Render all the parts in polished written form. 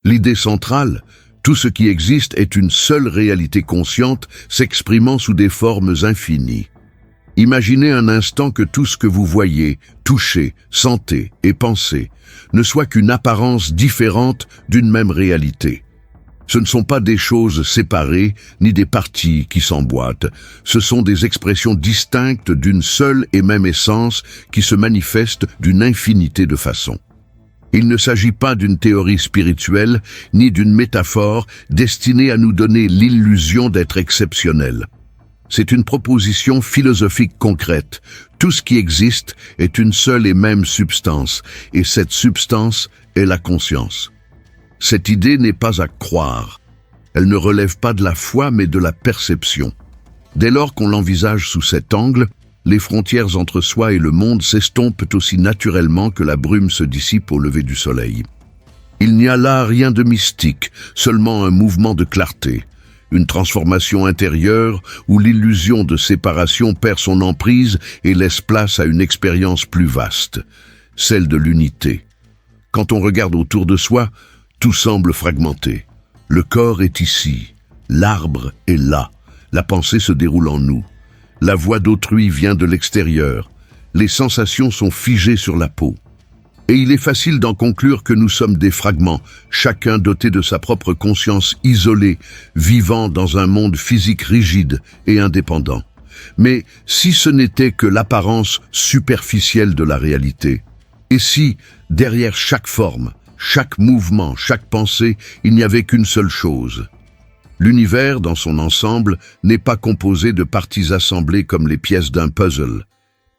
L'idée centrale, tout ce qui existe est une seule réalité consciente s'exprimant sous des formes infinies. Imaginez un instant que tout ce que vous voyez, touchez, sentez et pensez ne soit qu'une apparence différente d'une même réalité. Ce ne sont pas des choses séparées, ni des parties qui s'emboîtent. Ce sont des expressions distinctes d'une seule et même essence qui se manifestent d'une infinité de façons. Il ne s'agit pas d'une théorie spirituelle, ni d'une métaphore destinée à nous donner l'illusion d'être exceptionnel. C'est une proposition philosophique concrète. Tout ce qui existe est une seule et même substance, et cette substance est la conscience. Cette idée n'est pas à croire. Elle ne relève pas de la foi, mais de la perception. Dès lors qu'on l'envisage sous cet angle, les frontières entre soi et le monde s'estompent aussi naturellement que la brume se dissipe au lever du soleil. Il n'y a là rien de mystique, seulement un mouvement de clarté, une transformation intérieure où l'illusion de séparation perd son emprise et laisse place à une expérience plus vaste, celle de l'unité. Quand on regarde autour de soi, tout semble fragmenté. Le corps est ici, l'arbre est là, la pensée se déroule en nous. La voix d'autrui vient de l'extérieur, les sensations sont figées sur la peau. Et il est facile d'en conclure que nous sommes des fragments, chacun doté de sa propre conscience isolée, vivant dans un monde physique rigide et indépendant. Mais si ce n'était que l'apparence superficielle de la réalité, et si, derrière chaque forme, chaque mouvement, chaque pensée, il n'y avait qu'une seule chose. L'univers, dans son ensemble, n'est pas composé de parties assemblées comme les pièces d'un puzzle.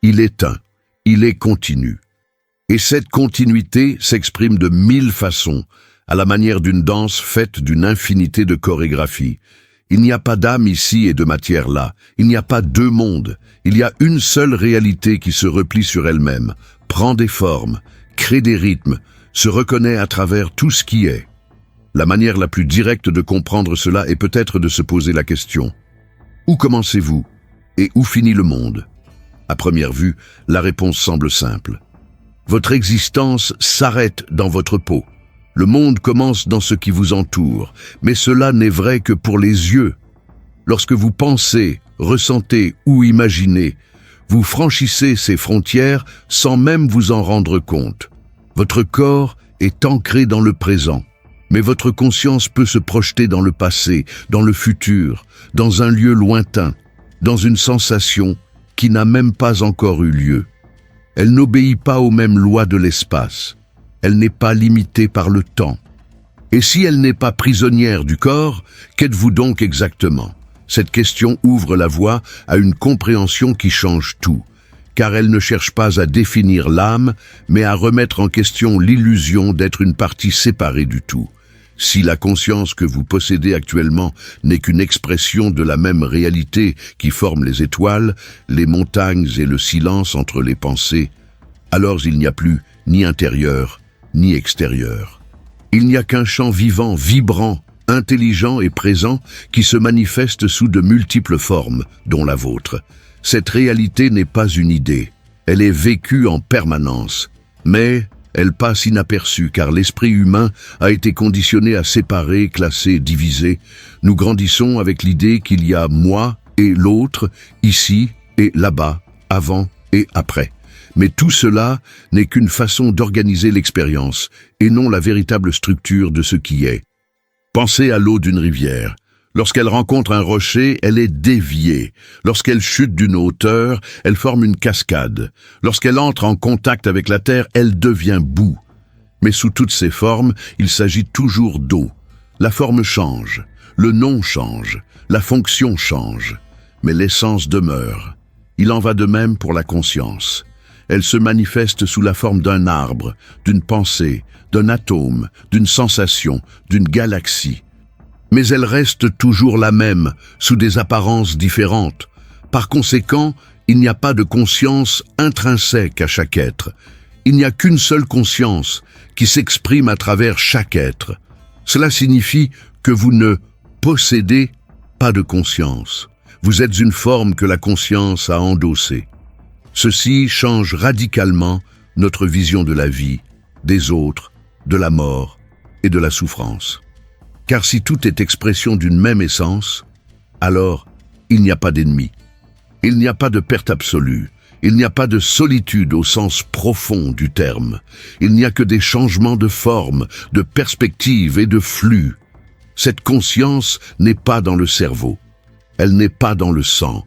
Il est un, il est continu. Et cette continuité s'exprime de 1000 façons, à la manière d'une danse faite d'une infinité de chorégraphies. Il n'y a pas d'âme ici et de matière là. Il n'y a pas deux mondes. Il y a une seule réalité qui se replie sur elle-même, prend des formes, crée des rythmes, se reconnaît à travers tout ce qui est. La manière la plus directe de comprendre cela est peut-être de se poser la question: où commencez-vous et où finit le monde? À première vue, la réponse semble simple. Votre existence s'arrête dans votre peau. Le monde commence dans ce qui vous entoure, mais cela n'est vrai que pour les yeux. Lorsque vous pensez, ressentez ou imaginez, vous franchissez ces frontières sans même vous en rendre compte. Votre corps est ancré dans le présent, mais votre conscience peut se projeter dans le passé, dans le futur, dans un lieu lointain, dans une sensation qui n'a même pas encore eu lieu. Elle n'obéit pas aux mêmes lois de l'espace. Elle n'est pas limitée par le temps. Et si elle n'est pas prisonnière du corps, qu'êtes-vous donc exactement? Cette question ouvre la voie à une compréhension qui change tout, car elle ne cherche pas à définir l'âme, mais à remettre en question l'illusion d'être une partie séparée du tout. Si la conscience que vous possédez actuellement n'est qu'une expression de la même réalité qui forme les étoiles, les montagnes et le silence entre les pensées, alors il n'y a plus ni intérieur, ni extérieur. Il n'y a qu'un champ vivant, vibrant, intelligent et présent qui se manifeste sous de multiples formes, dont la vôtre. Cette réalité n'est pas une idée, elle est vécue en permanence, mais elle passe inaperçue car l'esprit humain a été conditionné à séparer, classer, diviser. Nous grandissons avec l'idée qu'il y a moi et l'autre, ici et là-bas, avant et après. Mais tout cela n'est qu'une façon d'organiser l'expérience et non la véritable structure de ce qui est. Pensez à l'eau d'une rivière. Lorsqu'elle rencontre un rocher, elle est déviée. Lorsqu'elle chute d'une hauteur, elle forme une cascade. Lorsqu'elle entre en contact avec la terre, elle devient boue. Mais sous toutes ces formes, il s'agit toujours d'eau. La forme change, le nom change, la fonction change, mais l'essence demeure. Il en va de même pour la conscience. Elle se manifeste sous la forme d'un arbre, d'une pensée, d'un atome, d'une sensation, d'une galaxie. Mais elle reste toujours la même, sous des apparences différentes. Par conséquent, il n'y a pas de conscience intrinsèque à chaque être. Il n'y a qu'une seule conscience qui s'exprime à travers chaque être. Cela signifie que vous ne possédez pas de conscience. Vous êtes une forme que la conscience a endossée. Ceci change radicalement notre vision de la vie, des autres, de la mort et de la souffrance. Car si tout est expression d'une même essence, alors il n'y a pas d'ennemi. Il n'y a pas de perte absolue. Il n'y a pas de solitude au sens profond du terme. Il n'y a que des changements de forme, de perspective et de flux. Cette conscience n'est pas dans le cerveau. Elle n'est pas dans le sang.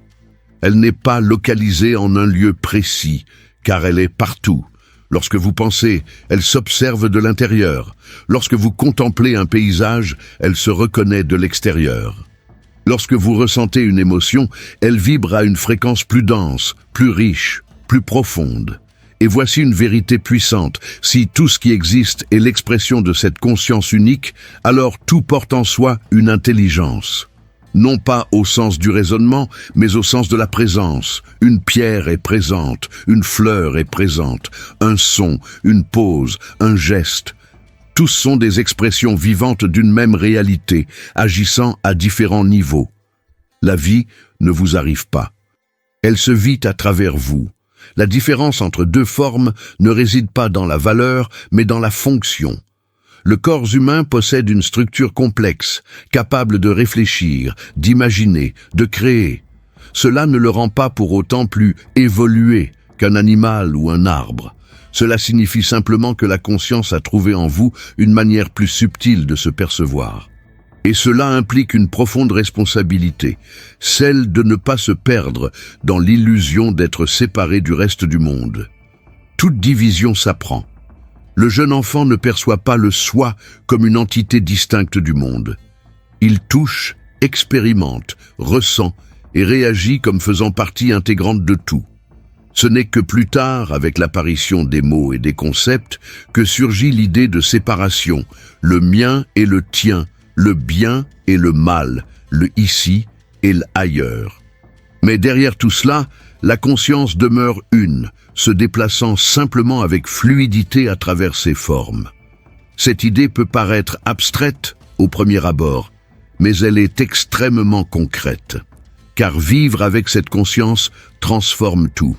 Elle n'est pas localisée en un lieu précis, car elle est partout. Lorsque vous pensez, elle s'observe de l'intérieur. Lorsque vous contemplez un paysage, elle se reconnaît de l'extérieur. Lorsque vous ressentez une émotion, elle vibre à une fréquence plus dense, plus riche, plus profonde. Et voici une vérité puissante. Si tout ce qui existe est l'expression de cette conscience unique, alors tout porte en soi une intelligence. Non pas au sens du raisonnement, mais au sens de la présence. Une pierre est présente, une fleur est présente, un son, une pose, un geste. Tous sont des expressions vivantes d'une même réalité, agissant à différents niveaux. La vie ne vous arrive pas. Elle se vit à travers vous. La différence entre deux formes ne réside pas dans la valeur, mais dans la fonction. Le corps humain possède une structure complexe, capable de réfléchir, d'imaginer, de créer. Cela ne le rend pas pour autant plus évolué qu'un animal ou un arbre. Cela signifie simplement que la conscience a trouvé en vous une manière plus subtile de se percevoir. Et cela implique une profonde responsabilité, celle de ne pas se perdre dans l'illusion d'être séparé du reste du monde. Toute division s'apprend. Le jeune enfant ne perçoit pas le soi comme une entité distincte du monde. Il touche, expérimente, ressent et réagit comme faisant partie intégrante de tout. Ce n'est que plus tard, avec l'apparition des mots et des concepts, que surgit l'idée de séparation, le mien et le tien, le bien et le mal, le ici et l'ailleurs. Mais derrière tout cela, la conscience demeure une, se déplaçant simplement avec fluidité à travers ses formes. Cette idée peut paraître abstraite au premier abord, mais elle est extrêmement concrète, car vivre avec cette conscience transforme tout.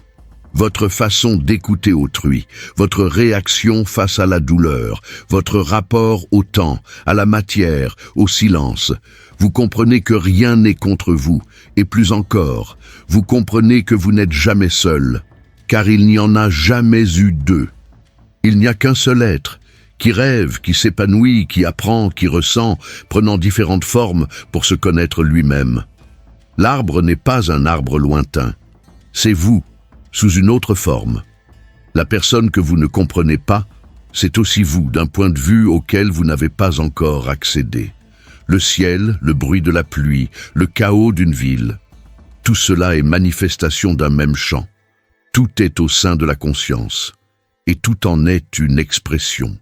Votre façon d'écouter autrui, votre réaction face à la douleur, votre rapport au temps, à la matière, au silence. Vous comprenez que rien n'est contre vous, et plus encore, vous comprenez que vous n'êtes jamais seul, car il n'y en a jamais eu deux. Il n'y a qu'un seul être, qui rêve, qui s'épanouit, qui apprend, qui ressent, prenant différentes formes pour se connaître lui-même. L'arbre n'est pas un arbre lointain, c'est vous, sous une autre forme. La personne que vous ne comprenez pas, c'est aussi vous, d'un point de vue auquel vous n'avez pas encore accédé. Le ciel, le bruit de la pluie, le chaos d'une ville. Tout cela est manifestation d'un même champ. Tout est au sein de la conscience, et tout en est une expression.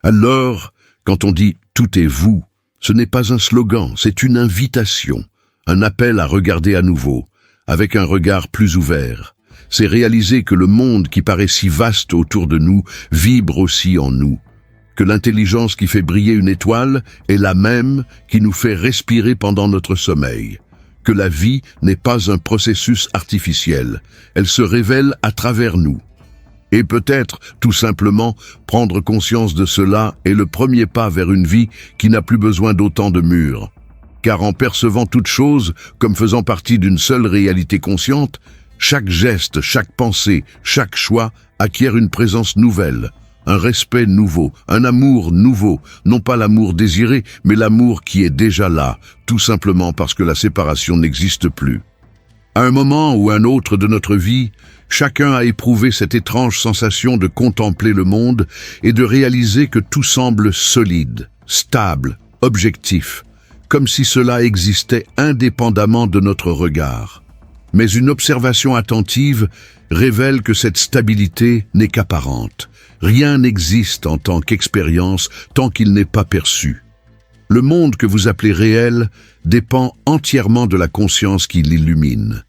Alors, quand on dit « tout est vous », ce n'est pas un slogan, c'est une invitation, un appel à regarder à nouveau, avec un regard plus ouvert. C'est réaliser que le monde qui paraît si vaste autour de nous vibre aussi en nous, que l'intelligence qui fait briller une étoile est la même qui nous fait respirer pendant notre sommeil, que la vie n'est pas un processus artificiel, elle se révèle à travers nous. Et peut-être, tout simplement, prendre conscience de cela est le premier pas vers une vie qui n'a plus besoin d'autant de murs. Car en percevant toute chose comme faisant partie d'une seule réalité consciente, chaque geste, chaque pensée, chaque choix acquiert une présence nouvelle, un respect nouveau, un amour nouveau, non pas l'amour désiré, mais l'amour qui est déjà là, tout simplement parce que la séparation n'existe plus. À un moment ou un autre de notre vie, chacun a éprouvé cette étrange sensation de contempler le monde et de réaliser que tout semble solide, stable, objectif, comme si cela existait indépendamment de notre regard. Mais une observation attentive révèle que cette stabilité n'est qu'apparente. Rien n'existe en tant qu'expérience tant qu'il n'est pas perçu. Le monde que vous appelez réel dépend entièrement de la conscience qui l'illumine.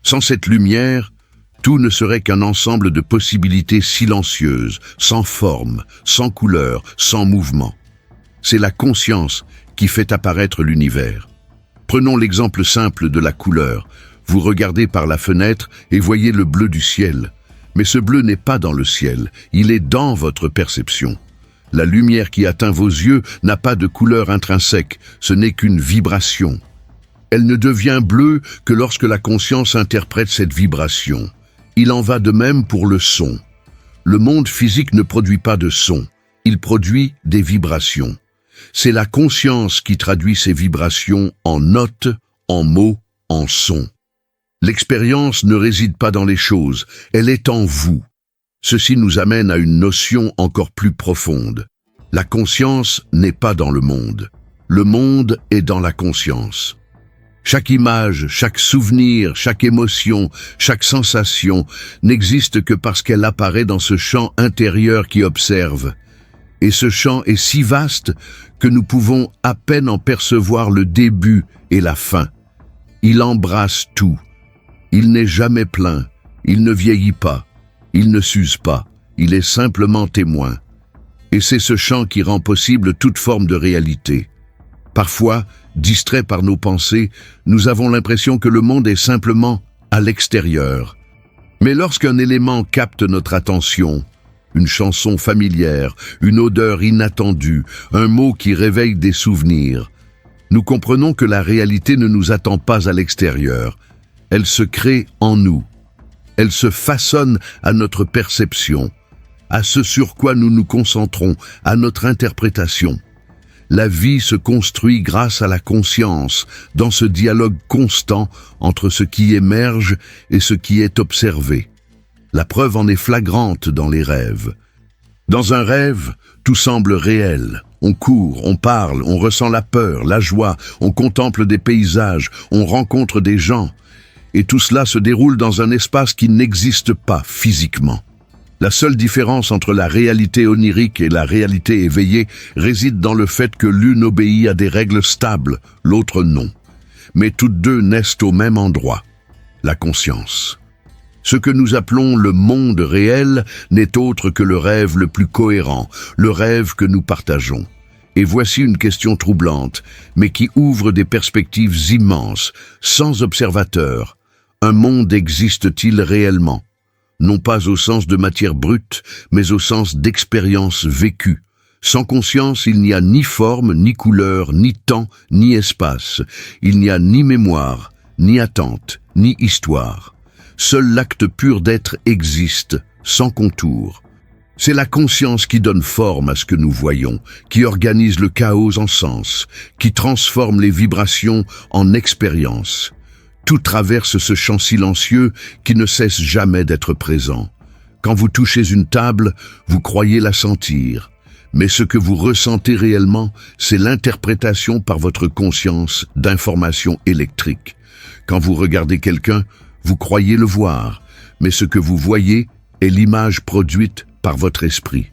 Sans cette lumière, tout ne serait qu'un ensemble de possibilités silencieuses, sans forme, sans couleur, sans mouvement. C'est la conscience qui fait apparaître l'univers. Prenons l'exemple simple de la couleur. Vous regardez par la fenêtre et voyez le bleu du ciel. Mais ce bleu n'est pas dans le ciel, il est dans votre perception. La lumière qui atteint vos yeux n'a pas de couleur intrinsèque, ce n'est qu'une vibration. Elle ne devient bleue que lorsque la conscience interprète cette vibration. Il en va de même pour le son. Le monde physique ne produit pas de son, il produit des vibrations. C'est la conscience qui traduit ces vibrations en notes, en mots, en sons. L'expérience ne réside pas dans les choses, elle est en vous. Ceci nous amène à une notion encore plus profonde. La conscience n'est pas dans le monde est dans la conscience. Chaque image, chaque souvenir, chaque émotion, chaque sensation n'existe que parce qu'elle apparaît dans ce champ intérieur qui observe. Et ce champ est si vaste que nous pouvons à peine en percevoir le début et la fin. Il embrasse tout. Il n'est jamais plein, il ne vieillit pas, il ne s'use pas, il est simplement témoin. Et c'est ce champ qui rend possible toute forme de réalité. Parfois, distraits par nos pensées, nous avons l'impression que le monde est simplement à l'extérieur. Mais lorsqu'un élément capte notre attention, une chanson familière, une odeur inattendue, un mot qui réveille des souvenirs, nous comprenons que la réalité ne nous attend pas à l'extérieur. Elle se crée en nous. Elle se façonne à notre perception, à ce sur quoi nous nous concentrons, à notre interprétation. La vie se construit grâce à la conscience, dans ce dialogue constant entre ce qui émerge et ce qui est observé. La preuve en est flagrante dans les rêves. Dans un rêve, tout semble réel. On court, on parle, on ressent la peur, la joie, on contemple des paysages, on rencontre des gens. Et tout cela se déroule dans un espace qui n'existe pas physiquement. La seule différence entre la réalité onirique et la réalité éveillée réside dans le fait que l'une obéit à des règles stables, l'autre non. Mais toutes deux naissent au même endroit, la conscience. Ce que nous appelons le monde réel n'est autre que le rêve le plus cohérent, le rêve que nous partageons. Et voici une question troublante, mais qui ouvre des perspectives immenses, sans observateur. Un monde existe-t-il réellement ? Non pas au sens de matière brute, mais au sens d'expérience vécue. Sans conscience, il n'y a ni forme, ni couleur, ni temps, ni espace. Il n'y a ni mémoire, ni attente, ni histoire. Seul l'acte pur d'être existe, sans contour. C'est la conscience qui donne forme à ce que nous voyons, qui organise le chaos en sens, qui transforme les vibrations en expérience. Tout traverse ce champ silencieux qui ne cesse jamais d'être présent. Quand vous touchez une table, vous croyez la sentir. Mais ce que vous ressentez réellement, c'est l'interprétation par votre conscience d'informations électriques. Quand vous regardez quelqu'un, vous croyez le voir. Mais ce que vous voyez est l'image produite par votre esprit.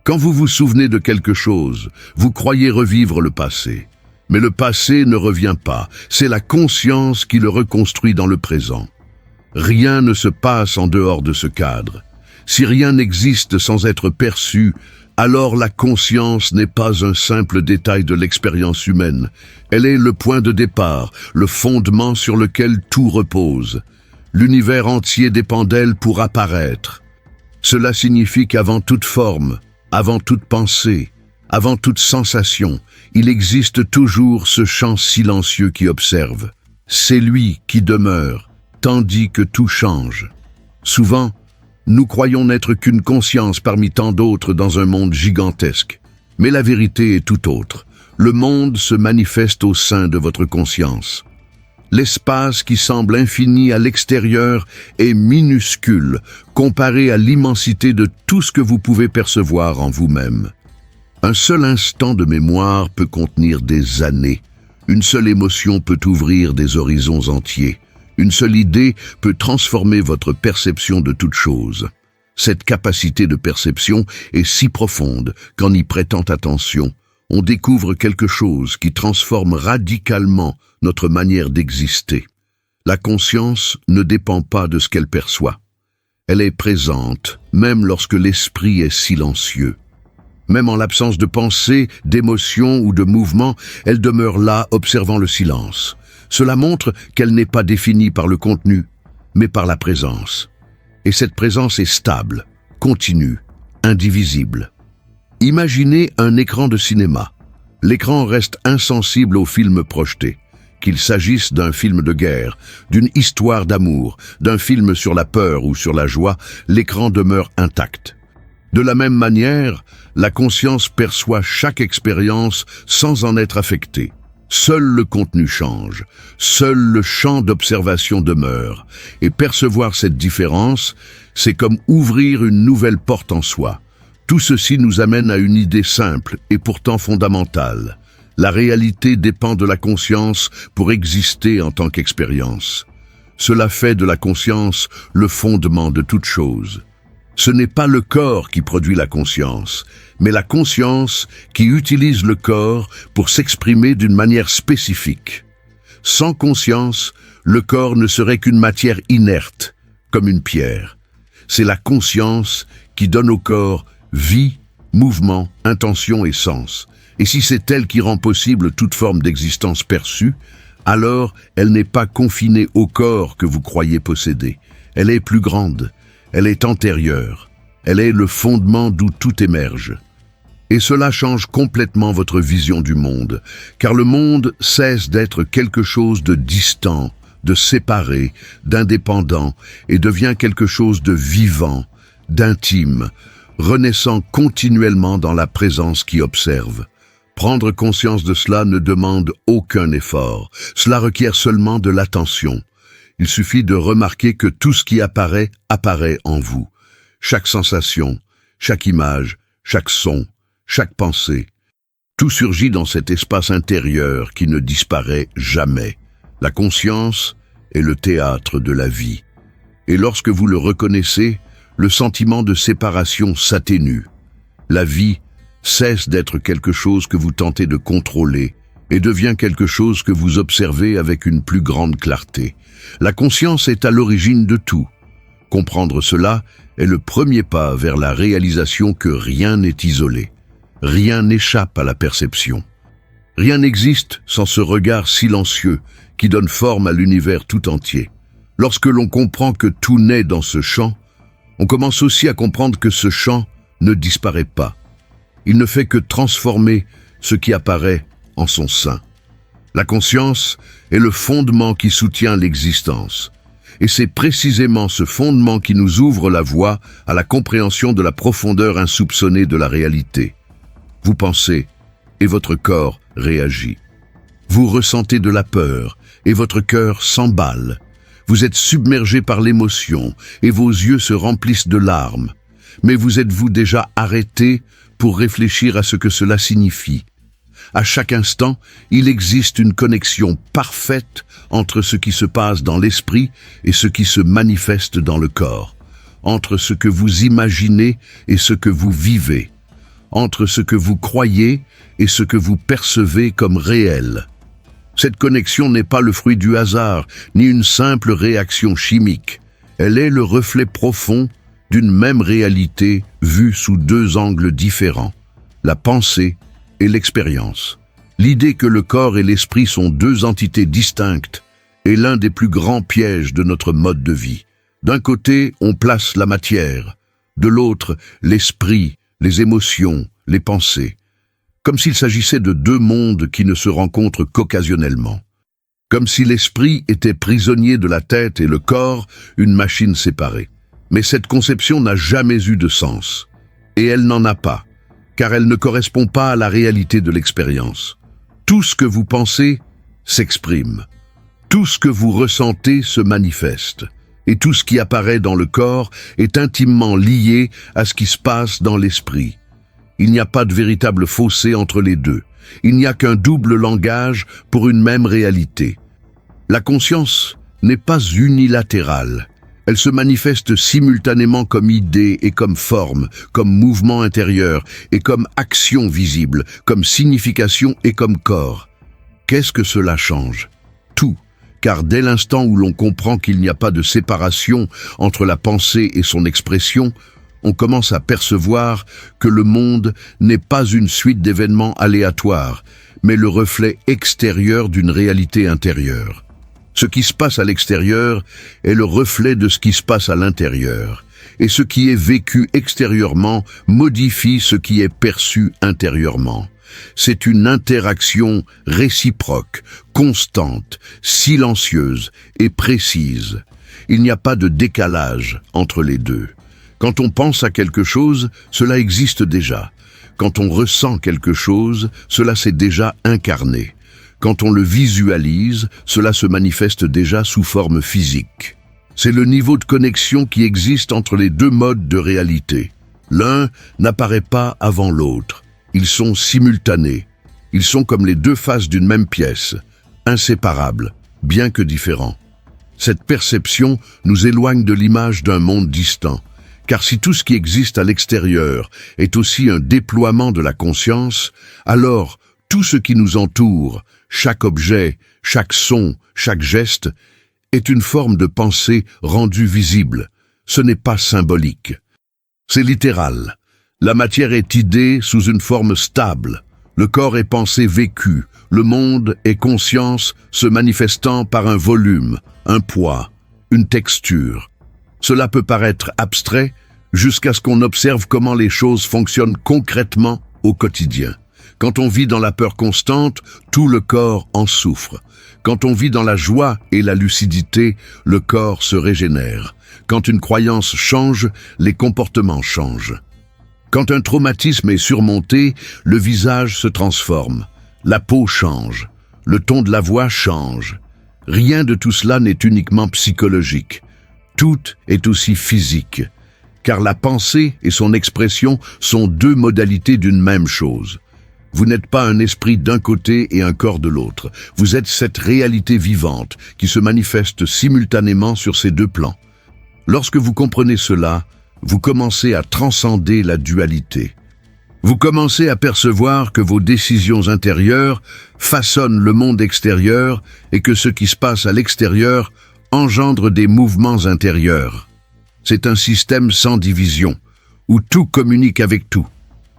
Quand vous vous souvenez de quelque chose, vous croyez revivre le passé. Mais le passé ne revient pas, c'est la conscience qui le reconstruit dans le présent. Rien ne se passe en dehors de ce cadre. Si rien n'existe sans être perçu, alors la conscience n'est pas un simple détail de l'expérience humaine. Elle est le point de départ, le fondement sur lequel tout repose. L'univers entier dépend d'elle pour apparaître. Cela signifie qu'avant toute forme, avant toute pensée, avant toute sensation, il existe toujours ce champ silencieux qui observe. C'est lui qui demeure, tandis que tout change. Souvent, nous croyons n'être qu'une conscience parmi tant d'autres dans un monde gigantesque. Mais la vérité est tout autre. Le monde se manifeste au sein de votre conscience. L'espace qui semble infini à l'extérieur est minuscule, comparé à l'immensité de tout ce que vous pouvez percevoir en vous-même. Un seul instant de mémoire peut contenir des années. Une seule émotion peut ouvrir des horizons entiers. Une seule idée peut transformer votre perception de toute chose. Cette capacité de perception est si profonde qu'en y prêtant attention, on découvre quelque chose qui transforme radicalement notre manière d'exister. La conscience ne dépend pas de ce qu'elle perçoit. Elle est présente, même lorsque l'esprit est silencieux. Même en l'absence de pensée, d'émotion ou de mouvement, elle demeure là, observant le silence. Cela montre qu'elle n'est pas définie par le contenu, mais par la présence. Et cette présence est stable, continue, indivisible. Imaginez un écran de cinéma. L'écran reste insensible au film projeté. Qu'il s'agisse d'un film de guerre, d'une histoire d'amour, d'un film sur la peur ou sur la joie, l'écran demeure intact. De la même manière, la conscience perçoit chaque expérience sans en être affectée. Seul le contenu change, seul le champ d'observation demeure. Et percevoir cette différence, c'est comme ouvrir une nouvelle porte en soi. Tout ceci nous amène à une idée simple et pourtant fondamentale. La réalité dépend de la conscience pour exister en tant qu'expérience. Cela fait de la conscience le fondement de toute chose. Ce n'est pas le corps qui produit la conscience, mais la conscience qui utilise le corps pour s'exprimer d'une manière spécifique. Sans conscience, le corps ne serait qu'une matière inerte, comme une pierre. C'est la conscience qui donne au corps vie, mouvement, intention et sens. Et si c'est elle qui rend possible toute forme d'existence perçue, alors elle n'est pas confinée au corps que vous croyez posséder. Elle est plus grande. Elle est antérieure, elle est le fondement d'où tout émerge. Et cela change complètement votre vision du monde, car le monde cesse d'être quelque chose de distant, de séparé, d'indépendant, et devient quelque chose de vivant, d'intime, renaissant continuellement dans la présence qui observe. Prendre conscience de cela ne demande aucun effort, cela requiert seulement de l'attention. Il suffit de remarquer que tout ce qui apparaît en vous. Chaque sensation, chaque image, chaque son, chaque pensée. Tout surgit dans cet espace intérieur qui ne disparaît jamais. La conscience est le théâtre de la vie. Et lorsque vous le reconnaissez, le sentiment de séparation s'atténue. La vie cesse d'être quelque chose que vous tentez de contrôler et devient quelque chose que vous observez avec une plus grande clarté. La conscience est à l'origine de tout. Comprendre cela est le premier pas vers la réalisation que rien n'est isolé. Rien n'échappe à la perception. Rien n'existe sans ce regard silencieux qui donne forme à l'univers tout entier. Lorsque l'on comprend que tout naît dans ce champ, on commence aussi à comprendre que ce champ ne disparaît pas. Il ne fait que transformer ce qui apparaît en son sein. La conscience est le fondement qui soutient l'existence. Et c'est précisément ce fondement qui nous ouvre la voie à la compréhension de la profondeur insoupçonnée de la réalité. Vous pensez, et votre corps réagit. Vous ressentez de la peur, et votre cœur s'emballe. Vous êtes submergé par l'émotion, et vos yeux se remplissent de larmes. Mais vous êtes-vous déjà arrêté pour réfléchir à ce que cela signifie? À chaque instant, il existe une connexion parfaite entre ce qui se passe dans l'esprit et ce qui se manifeste dans le corps, entre ce que vous imaginez et ce que vous vivez, entre ce que vous croyez et ce que vous percevez comme réel. Cette connexion n'est pas le fruit du hasard, ni une simple réaction chimique. Elle est le reflet profond d'une même réalité vue sous deux angles différents, la pensée et l'expérience. L'idée que le corps et l'esprit sont deux entités distinctes est l'un des plus grands pièges de notre mode de vie. D'un côté, on place la matière, de l'autre, l'esprit, les émotions, les pensées, comme s'il s'agissait de deux mondes qui ne se rencontrent qu'occasionnellement. Comme si l'esprit était prisonnier de la tête et le corps, une machine séparée. Mais cette conception n'a jamais eu de sens. Et elle n'en a pas, car elle ne correspond pas à la réalité de l'expérience. Tout ce que vous pensez s'exprime. Tout ce que vous ressentez se manifeste. Et tout ce qui apparaît dans le corps est intimement lié à ce qui se passe dans l'esprit. Il n'y a pas de véritable fossé entre les deux. Il n'y a qu'un double langage pour une même réalité. La conscience n'est pas unilatérale. Elle se manifeste simultanément comme idée et comme forme, comme mouvement intérieur et comme action visible, comme signification et comme corps. Qu'est-ce que cela change? Tout, car dès l'instant où l'on comprend qu'il n'y a pas de séparation entre la pensée et son expression, on commence à percevoir que le monde n'est pas une suite d'événements aléatoires, mais le reflet extérieur d'une réalité intérieure. Ce qui se passe à l'extérieur est le reflet de ce qui se passe à l'intérieur. et ce qui est vécu extérieurement modifie ce qui est perçu intérieurement. C'est une interaction réciproque, constante, silencieuse et précise. Il n'y a pas de décalage entre les deux. Quand on pense à quelque chose, cela existe déjà. Quand on ressent quelque chose, cela s'est déjà incarné. Quand on le visualise, cela se manifeste déjà sous forme physique. C'est le niveau de connexion qui existe entre les deux modes de réalité. L'un n'apparaît pas avant l'autre. Ils sont simultanés. Ils sont comme les deux faces d'une même pièce, inséparables, bien que différents. Cette perception nous éloigne de l'image d'un monde distant. Car si tout ce qui existe à l'extérieur est aussi un déploiement de la conscience, alors tout ce qui nous entoure, chaque objet, chaque son, chaque geste, est une forme de pensée rendue visible. Ce n'est pas symbolique. C'est littéral. La matière est idée sous une forme stable. Le corps est pensée vécue. Le monde est conscience se manifestant par un volume, un poids, une texture. Cela peut paraître abstrait jusqu'à ce qu'on observe comment les choses fonctionnent concrètement au quotidien. Quand on vit dans la peur constante, tout le corps en souffre. Quand on vit dans la joie et la lucidité, le corps se régénère. Quand une croyance change, les comportements changent. Quand un traumatisme est surmonté, le visage se transforme. La peau change. Le ton de la voix change. Rien de tout cela n'est uniquement psychologique. Tout est aussi physique, car la pensée et son expression sont deux modalités d'une même chose. Vous n'êtes pas un esprit d'un côté et un corps de l'autre. Vous êtes cette réalité vivante qui se manifeste simultanément sur ces deux plans. Lorsque vous comprenez cela, vous commencez à transcender la dualité. Vous commencez à percevoir que vos décisions intérieures façonnent le monde extérieur et que ce qui se passe à l'extérieur engendre des mouvements intérieurs. C'est un système sans division, où tout communique avec tout.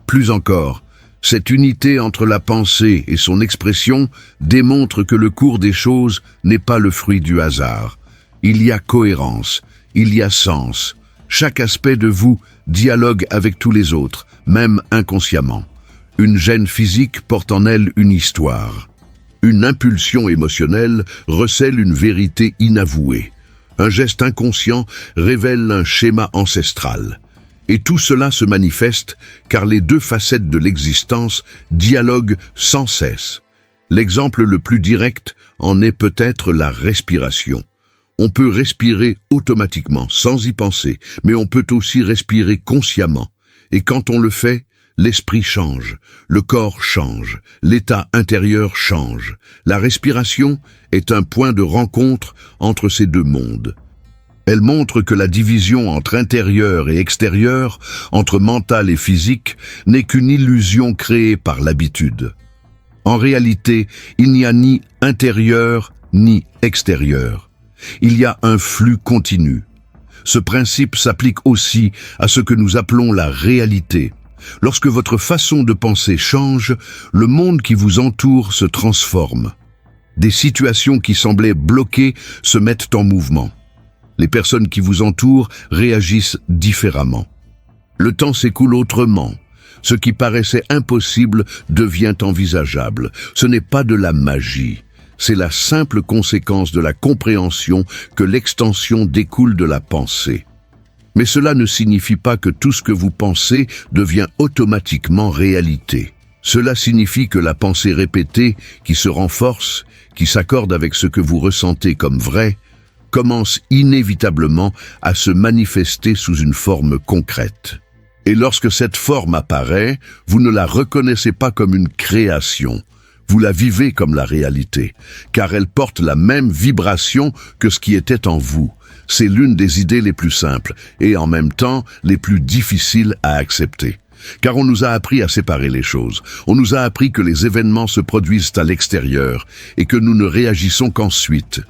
Plus encore, cette unité entre la pensée et son expression démontre que le cours des choses n'est pas le fruit du hasard. Il y a cohérence, il y a sens. Chaque aspect de vous dialogue avec tous les autres, même inconsciemment. Une gêne physique porte en elle une histoire. Une impulsion émotionnelle recèle une vérité inavouée. Un geste inconscient révèle un schéma ancestral. Et tout cela se manifeste car les deux facettes de l'existence dialoguent sans cesse. L'exemple le plus direct en est peut-être la respiration. On peut respirer automatiquement, sans y penser, mais on peut aussi respirer consciemment. Et quand on le fait, l'esprit change, le corps change, l'état intérieur change. La respiration est un point de rencontre entre ces deux mondes. Elle montre que la division entre intérieur et extérieur, entre mental et physique, n'est qu'une illusion créée par l'habitude. En réalité, il n'y a ni intérieur ni extérieur. Il y a un flux continu. Ce principe s'applique aussi à ce que nous appelons la réalité. Lorsque votre façon de penser change, le monde qui vous entoure se transforme. Des situations qui semblaient bloquées se mettent en mouvement. Les personnes qui vous entourent réagissent différemment. Le temps s'écoule autrement. Ce qui paraissait impossible devient envisageable. Ce n'est pas de la magie. C'est la simple conséquence de la compréhension que l'extension découle de la pensée. Mais cela ne signifie pas que tout ce que vous pensez devient automatiquement réalité. Cela signifie que la pensée répétée, qui se renforce, qui s'accorde avec ce que vous ressentez comme vrai, commence inévitablement à se manifester sous une forme concrète. Et lorsque cette forme apparaît, vous ne la reconnaissez pas comme une création. Vous la vivez comme la réalité, car elle porte la même vibration que ce qui était en vous. C'est l'une des idées les plus simples et en même temps les plus difficiles à accepter. Car on nous a appris à séparer les choses. On nous a appris que les événements se produisent à l'extérieur et que nous ne réagissons qu'ensuite.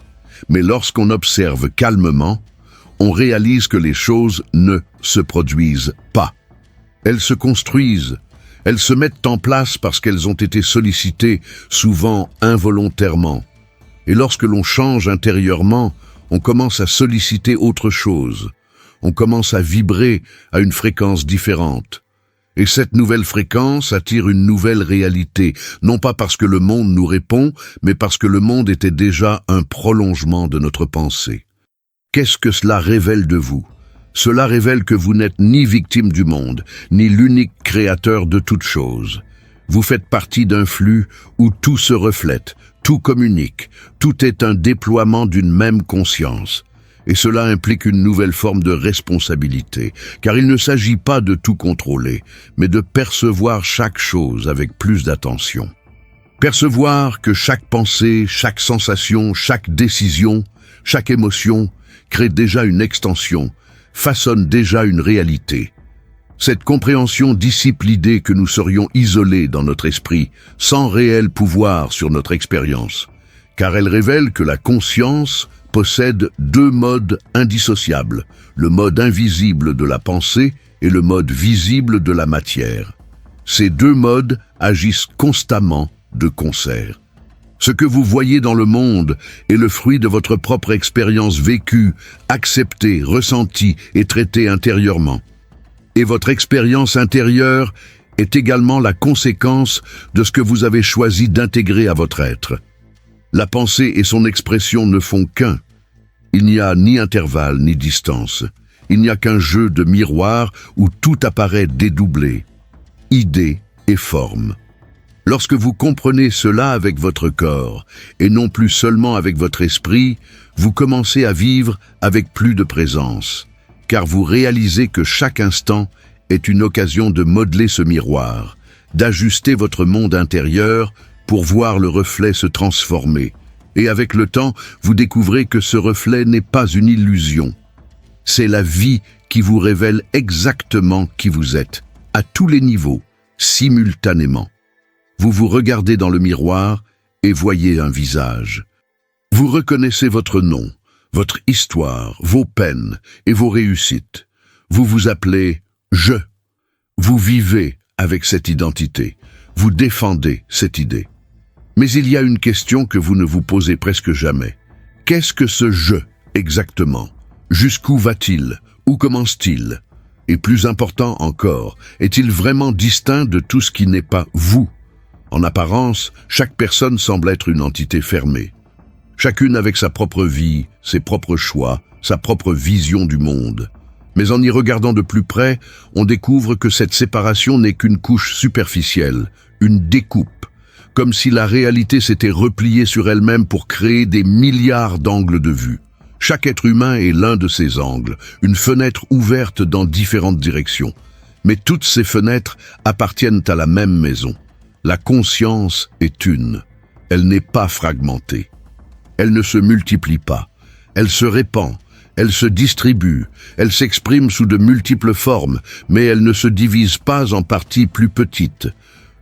Mais lorsqu'on observe calmement, on réalise que les choses ne se produisent pas. Elles se construisent. Elles se mettent en place parce qu'elles ont été sollicitées, souvent involontairement. Et lorsque l'on change intérieurement, on commence à solliciter autre chose. On commence à vibrer à une fréquence différente. Et cette nouvelle fréquence attire une nouvelle réalité, non pas parce que le monde nous répond, mais parce que le monde était déjà un prolongement de notre pensée. Qu'est-ce que cela révèle de vous? Cela révèle que vous n'êtes ni victime du monde, ni l'unique créateur de toutes choses. Vous faites partie d'un flux où tout se reflète, tout communique, tout est un déploiement d'une même conscience. Et cela implique une nouvelle forme de responsabilité, car il ne s'agit pas de tout contrôler, mais de percevoir chaque chose avec plus d'attention. Percevoir que chaque pensée, chaque sensation, chaque décision, chaque émotion crée déjà une extension, façonne déjà une réalité. Cette compréhension dissipe l'idée que nous serions isolés dans notre esprit, sans réel pouvoir sur notre expérience, car elle révèle que la conscience possède deux modes indissociables, le mode invisible de la pensée et le mode visible de la matière. Ces deux modes agissent constamment de concert. Ce que vous voyez dans le monde est le fruit de votre propre expérience vécue, acceptée, ressentie et traitée intérieurement. Et votre expérience intérieure est également la conséquence de ce que vous avez choisi d'intégrer à votre être. La pensée et son expression ne font qu'un. Il n'y a ni intervalle ni distance. Il n'y a qu'un jeu de miroirs où tout apparaît dédoublé, idée et forme. Lorsque vous comprenez cela avec votre corps, et non plus seulement avec votre esprit, vous commencez à vivre avec plus de présence, car vous réalisez que chaque instant est une occasion de modeler ce miroir, d'ajuster votre monde intérieur pour voir le reflet se transformer. Et avec le temps, vous découvrez que ce reflet n'est pas une illusion. C'est la vie qui vous révèle exactement qui vous êtes, à tous les niveaux, simultanément. Vous vous regardez dans le miroir et voyez un visage. Vous reconnaissez votre nom, votre histoire, vos peines et vos réussites. Vous vous appelez « je ». Vous vivez avec cette identité. Vous défendez cette idée. Mais il y a une question que vous ne vous posez presque jamais. Qu'est-ce que ce « je » exactement? Jusqu'où va-t-il? Où commence-t-il? Et plus important encore, est-il vraiment distinct de tout ce qui n'est pas vous? En apparence, chaque personne semble être une entité fermée. Chacune avec sa propre vie, ses propres choix, sa propre vision du monde. Mais en y regardant de plus près, on découvre que cette séparation n'est qu'une couche superficielle, une découpe, comme si la réalité s'était repliée sur elle-même pour créer des milliards d'angles de vue. Chaque être humain est l'un de ces angles, une fenêtre ouverte dans différentes directions. Mais toutes ces fenêtres appartiennent à la même maison. La conscience est une. Elle n'est pas fragmentée. Elle ne se multiplie pas. Elle se répand. Elle se distribue. Elle s'exprime sous de multiples formes, mais elle ne se divise pas en parties plus petites.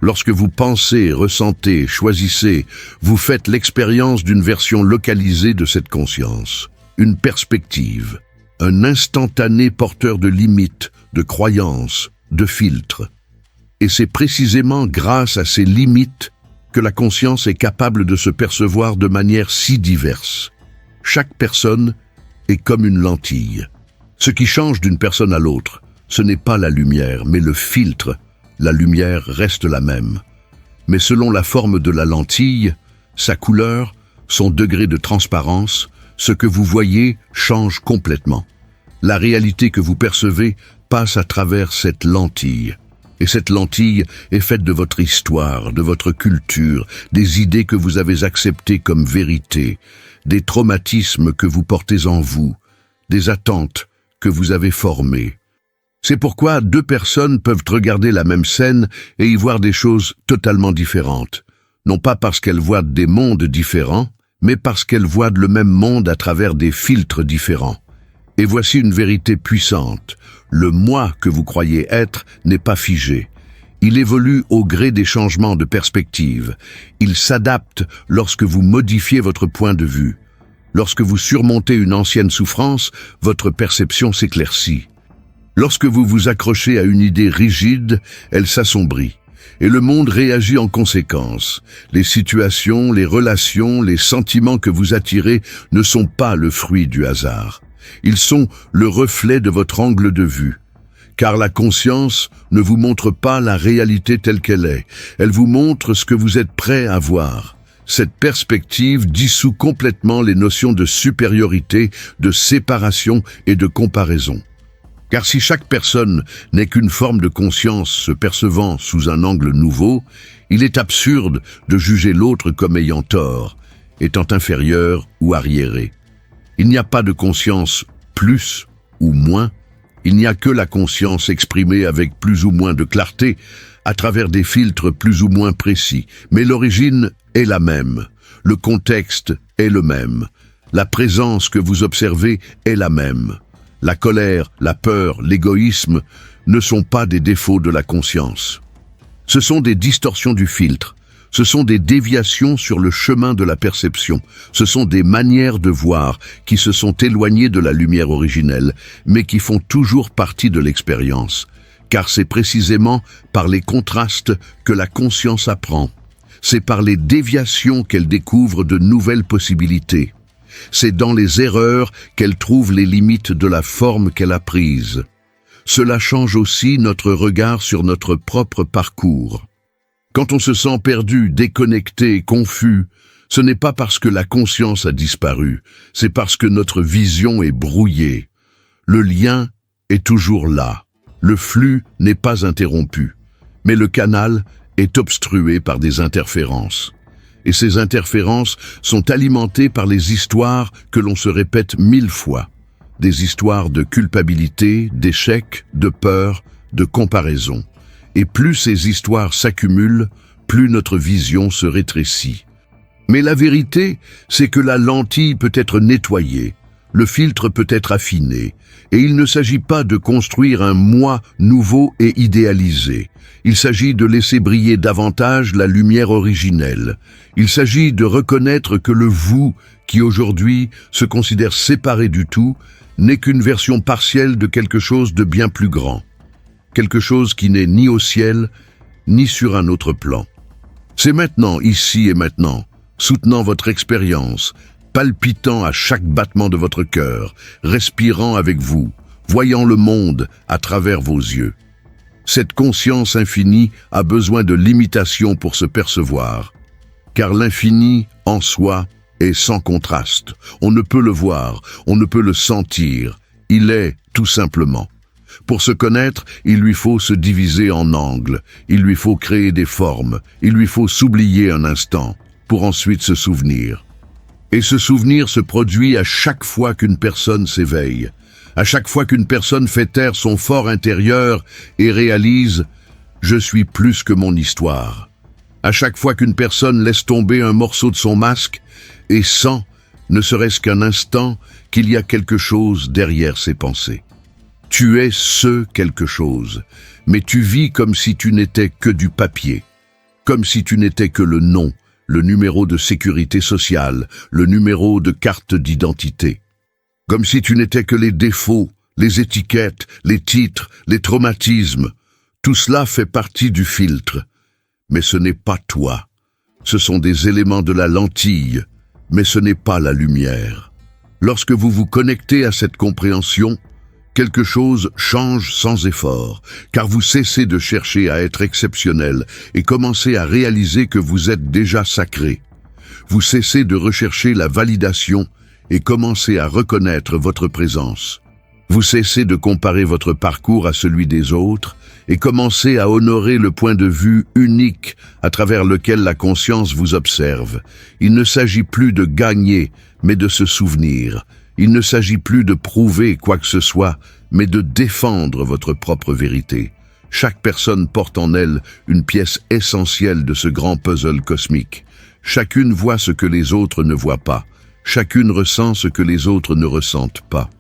Lorsque vous pensez, ressentez, choisissez, vous faites l'expérience d'une version localisée de cette conscience. Une perspective, un instantané porteur de limites, de croyances, de filtres. Et c'est précisément grâce à ces limites que la conscience est capable de se percevoir de manière si diverse. Chaque personne est comme une lentille. Ce qui change d'une personne à l'autre, ce n'est pas la lumière, mais le filtre. La lumière reste la même. Mais selon la forme de la lentille, sa couleur, son degré de transparence, ce que vous voyez change complètement. La réalité que vous percevez passe à travers cette lentille. Et cette lentille est faite de votre histoire, de votre culture, des idées que vous avez acceptées comme vérité, des traumatismes que vous portez en vous, des attentes que vous avez formées. C'est pourquoi deux personnes peuvent regarder la même scène et y voir des choses totalement différentes. Non pas parce qu'elles voient des mondes différents, mais parce qu'elles voient le même monde à travers des filtres différents. Et voici une vérité puissante. Le moi que vous croyez être n'est pas figé. Il évolue au gré des changements de perspective. Il s'adapte lorsque vous modifiez votre point de vue. Lorsque vous surmontez une ancienne souffrance, votre perception s'éclaircit. Lorsque vous vous accrochez à une idée rigide, elle s'assombrit. Et le monde réagit en conséquence. Les situations, les relations, les sentiments que vous attirez ne sont pas le fruit du hasard. Ils sont le reflet de votre angle de vue. Car la conscience ne vous montre pas la réalité telle qu'elle est. Elle vous montre ce que vous êtes prêt à voir. Cette perspective dissout complètement les notions de supériorité, de séparation et de comparaison. Car si chaque personne n'est qu'une forme de conscience se percevant sous un angle nouveau, il est absurde de juger l'autre comme ayant tort, étant inférieur ou arriéré. Il n'y a pas de conscience plus ou moins, il n'y a que la conscience exprimée avec plus ou moins de clarté, à travers des filtres plus ou moins précis. Mais l'origine est la même, le contexte est le même, la présence que vous observez est la même. La colère, la peur, l'égoïsme ne sont pas des défauts de la conscience. Ce sont des distorsions du filtre, ce sont des déviations sur le chemin de la perception, ce sont des manières de voir qui se sont éloignées de la lumière originelle, mais qui font toujours partie de l'expérience. Car c'est précisément par les contrastes que la conscience apprend. C'est par les déviations qu'elle découvre de nouvelles possibilités. C'est dans les erreurs qu'elle trouve les limites de la forme qu'elle a prise. Cela change aussi notre regard sur notre propre parcours. Quand on se sent perdu, déconnecté, confus, ce n'est pas parce que la conscience a disparu, c'est parce que notre vision est brouillée. Le lien est toujours là. Le flux n'est pas interrompu, mais le canal est obstrué par des interférences. Et ces interférences sont alimentées par les histoires que l'on se répète 1000 fois. Des histoires de culpabilité, d'échec, de peur, de comparaison. Et plus ces histoires s'accumulent, plus notre vision se rétrécit. Mais la vérité, c'est que la lentille peut être nettoyée, le filtre peut être affiné, et il ne s'agit pas de construire un moi nouveau et idéalisé. Il s'agit de laisser briller davantage la lumière originelle. Il s'agit de reconnaître que le vous, qui aujourd'hui se considère séparé du tout, n'est qu'une version partielle de quelque chose de bien plus grand. Quelque chose qui n'est ni au ciel, ni sur un autre plan. C'est maintenant, ici et maintenant, soutenant votre expérience, palpitant à chaque battement de votre cœur, respirant avec vous, voyant le monde à travers vos yeux. Cette conscience infinie a besoin de limitation pour se percevoir, car l'infini, en soi, est sans contraste. On ne peut le voir, on ne peut le sentir, il est tout simplement. Pour se connaître, il lui faut se diviser en angles, il lui faut créer des formes, il lui faut s'oublier un instant, pour ensuite se souvenir. Et ce souvenir se produit à chaque fois qu'une personne s'éveille, à chaque fois qu'une personne fait taire son fort intérieur et réalise « je suis plus que mon histoire ». À chaque fois qu'une personne laisse tomber un morceau de son masque et sent, ne serait-ce qu'un instant, qu'il y a quelque chose derrière ses pensées. Tu es ce quelque chose, mais tu vis comme si tu n'étais que du papier, comme si tu n'étais que le nom, le numéro de sécurité sociale, le numéro de carte d'identité. Comme si tu n'étais que les défauts, les étiquettes, les titres, les traumatismes. Tout cela fait partie du filtre. Mais ce n'est pas toi. Ce sont des éléments de la lentille, mais ce n'est pas la lumière. Lorsque vous vous connectez à cette compréhension, quelque chose change sans effort, car vous cessez de chercher à être exceptionnel et commencez à réaliser que vous êtes déjà sacré. Vous cessez de rechercher la validation et commencez à reconnaître votre présence. Vous cessez de comparer votre parcours à celui des autres et commencez à honorer le point de vue unique à travers lequel la conscience vous observe. Il ne s'agit plus de gagner, mais de se souvenir. Il ne s'agit plus de prouver quoi que ce soit, mais de défendre votre propre vérité. Chaque personne porte en elle une pièce essentielle de ce grand puzzle cosmique. Chacune voit ce que les autres ne voient pas. Chacune ressent ce que les autres ne ressentent pas.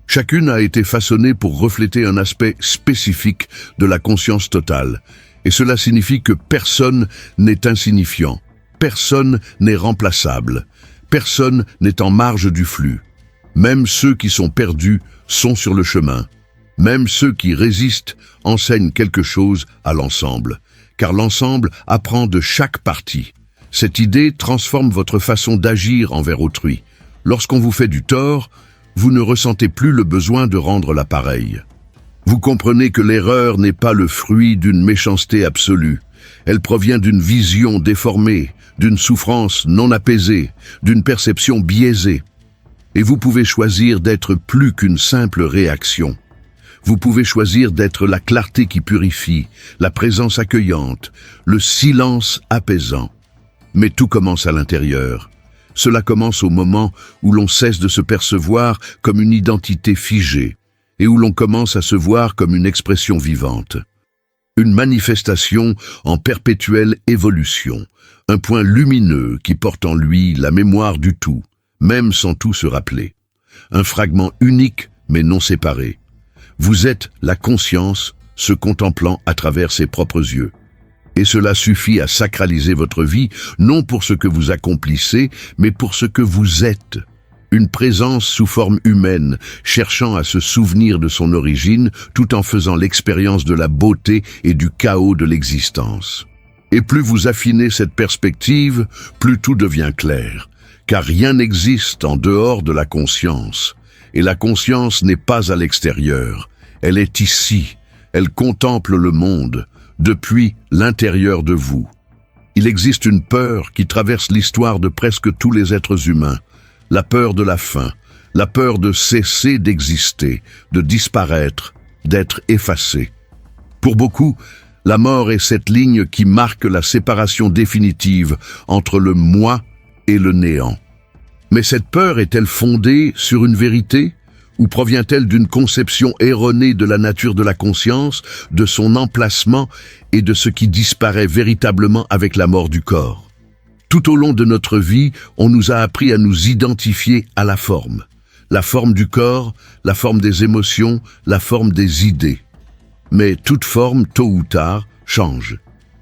Chacune a été façonnée pour refléter un aspect spécifique de la conscience totale. Et cela signifie que personne n'est insignifiant. Personne n'est remplaçable. Personne n'est en marge du flux. Même ceux qui sont perdus sont sur le chemin. Même ceux qui résistent enseignent quelque chose à l'ensemble, car l'ensemble apprend de chaque partie. Cette idée transforme votre façon d'agir envers autrui. Lorsqu'on vous fait du tort, vous ne ressentez plus le besoin de rendre l'appareil. Vous comprenez que l'erreur n'est pas le fruit d'une méchanceté absolue. Elle provient d'une vision déformée, d'une souffrance non apaisée, d'une perception biaisée. Et vous pouvez choisir d'être plus qu'une simple réaction. Vous pouvez choisir d'être la clarté qui purifie, la présence accueillante, le silence apaisant. Mais tout commence à l'intérieur. Cela commence au moment où l'on cesse de se percevoir comme une identité figée et où l'on commence à se voir comme une expression vivante. Une manifestation en perpétuelle évolution, un point lumineux qui porte en lui la mémoire du tout, même sans tout se rappeler. Un fragment unique mais non séparé. Vous êtes la conscience se contemplant à travers ses propres yeux. Et cela suffit à sacraliser votre vie, non pour ce que vous accomplissez, mais pour ce que vous êtes. Une présence sous forme humaine, cherchant à se souvenir de son origine, tout en faisant l'expérience de la beauté et du chaos de l'existence. Et plus vous affinez cette perspective, plus tout devient clair, car rien n'existe en dehors de la conscience. Et la conscience n'est pas à l'extérieur, elle est ici, elle contemple le monde, depuis l'intérieur de vous. Il existe une peur qui traverse l'histoire de presque tous les êtres humains, la peur de la fin, la peur de cesser d'exister, de disparaître, d'être effacé. Pour beaucoup, la mort est cette ligne qui marque la séparation définitive entre le moi et le néant. Mais cette peur est-elle fondée sur une vérité ? Ou provient-elle d'une conception erronée de la nature de la conscience, de son emplacement et de ce qui disparaît véritablement avec la mort du corps? Tout au long de notre vie, on nous a appris à nous identifier à la forme du corps, la forme des émotions, la forme des idées. Mais toute forme, tôt ou tard, change.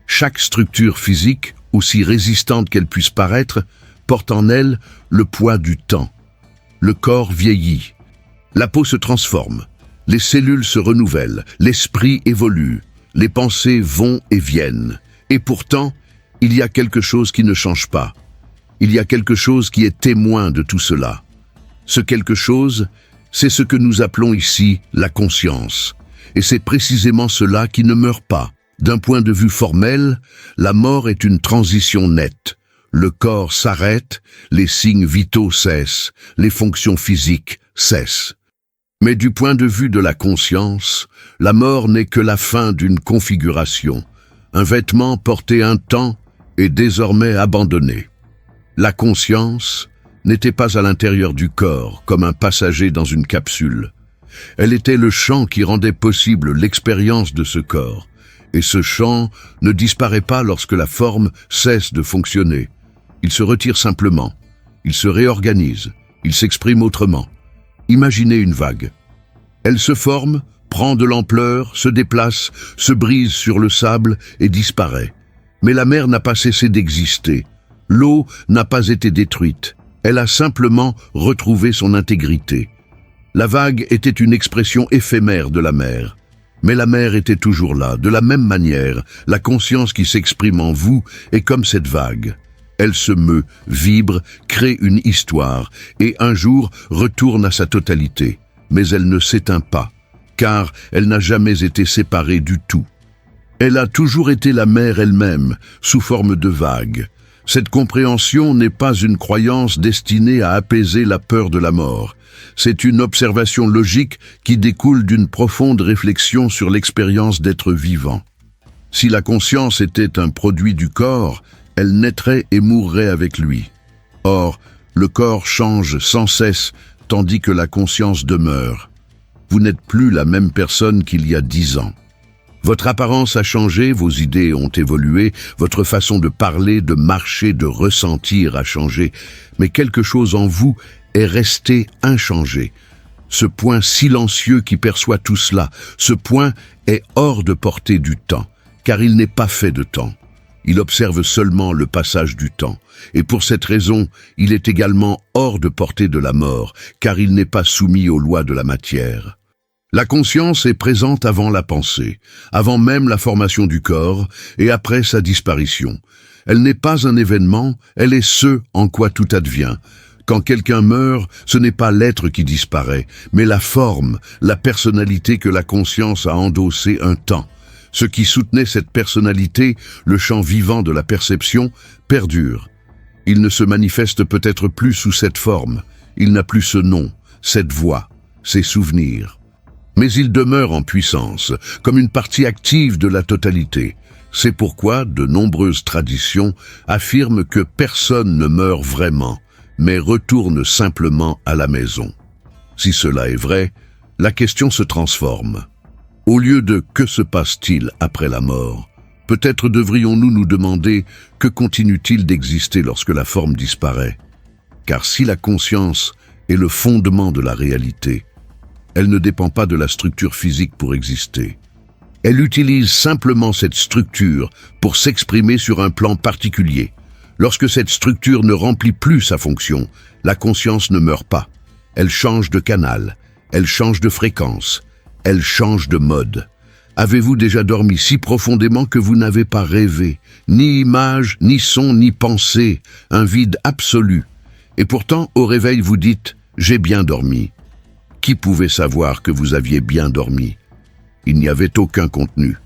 Chaque structure physique, aussi résistante qu'elle puisse paraître, porte en elle le poids du temps. Le corps vieillit. La peau se transforme, les cellules se renouvellent, l'esprit évolue, les pensées vont et viennent. Et pourtant, il y a quelque chose qui ne change pas. Il y a quelque chose qui est témoin de tout cela. Ce quelque chose, c'est ce que nous appelons ici la conscience. Et c'est précisément cela qui ne meurt pas. D'un point de vue formel, la mort est une transition nette. Le corps s'arrête, les signes vitaux cessent, les fonctions physiques cessent. Mais du point de vue de la conscience, la mort n'est que la fin d'une configuration. Un vêtement porté un temps est désormais abandonné. La conscience n'était pas à l'intérieur du corps, comme un passager dans une capsule. Elle était le champ qui rendait possible l'expérience de ce corps. Et ce champ ne disparaît pas lorsque la forme cesse de fonctionner. Il se retire simplement. Il se réorganise. Il s'exprime autrement. Imaginez une vague. Elle se forme, prend de l'ampleur, se déplace, se brise sur le sable et disparaît. Mais la mer n'a pas cessé d'exister. L'eau n'a pas été détruite. Elle a simplement retrouvé son intégrité. La vague était une expression éphémère de la mer. Mais la mer était toujours là, de la même manière. La conscience qui s'exprime en vous est comme cette vague. Elle se meut, vibre, crée une histoire, et un jour retourne à sa totalité. Mais elle ne s'éteint pas, car elle n'a jamais été séparée du tout. Elle a toujours été la mer elle-même, sous forme de vague. Cette compréhension n'est pas une croyance destinée à apaiser la peur de la mort. C'est une observation logique qui découle d'une profonde réflexion sur l'expérience d'être vivant. Si la conscience était un produit du corps, elle naîtrait et mourrait avec lui. Or, le corps change sans cesse, tandis que la conscience demeure. Vous n'êtes plus la même personne qu'il y a 10 ans. Votre apparence a changé, vos idées ont évolué, votre façon de parler, de marcher, de ressentir a changé, mais quelque chose en vous est resté inchangé. Ce point silencieux qui perçoit tout cela, ce point est hors de portée du temps, car il n'est pas fait de temps. Il observe seulement le passage du temps. Et pour cette raison, il est également hors de portée de la mort, car il n'est pas soumis aux lois de la matière. La conscience est présente avant la pensée, avant même la formation du corps et après sa disparition. Elle n'est pas un événement, elle est ce en quoi tout advient. Quand quelqu'un meurt, ce n'est pas l'être qui disparaît, mais la forme, la personnalité que la conscience a endossée un temps. Ce qui soutenait cette personnalité, le champ vivant de la perception, perdure. Il ne se manifeste peut-être plus sous cette forme, il n'a plus ce nom, cette voix, ces souvenirs. Mais il demeure en puissance, comme une partie active de la totalité. C'est pourquoi de nombreuses traditions affirment que personne ne meurt vraiment, mais retourne simplement à la maison. Si cela est vrai, la question se transforme. Au lieu de « que se passe-t-il après la mort ?», peut-être devrions-nous nous demander « que continue-t-il d'exister lorsque la forme disparaît ?» Car si la conscience est le fondement de la réalité, elle ne dépend pas de la structure physique pour exister. Elle utilise simplement cette structure pour s'exprimer sur un plan particulier. Lorsque cette structure ne remplit plus sa fonction, la conscience ne meurt pas. Elle change de canal, elle change de fréquence, elle change de mode. Avez-vous déjà dormi si profondément que vous n'avez pas rêvé, ni image, ni son, ni pensée, un vide absolu. Et pourtant, au réveil, vous dites « j'ai bien dormi ». Qui pouvait savoir que vous aviez bien dormi ? Il n'y avait aucun contenu.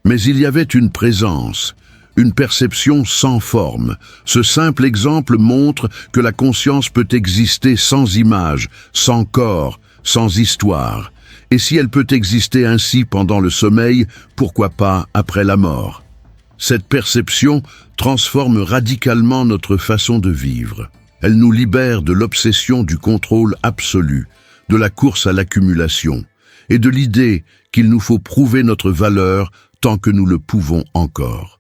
Mais il y avait une présence, une perception sans forme. Ce simple exemple montre que la conscience peut exister sans image, sans corps, sans histoire. Et si elle peut exister ainsi pendant le sommeil, pourquoi pas après la mort ? Cette perception transforme radicalement notre façon de vivre. Elle nous libère de l'obsession du contrôle absolu, de la course à l'accumulation, et de l'idée qu'il nous faut prouver notre valeur tant que nous le pouvons encore.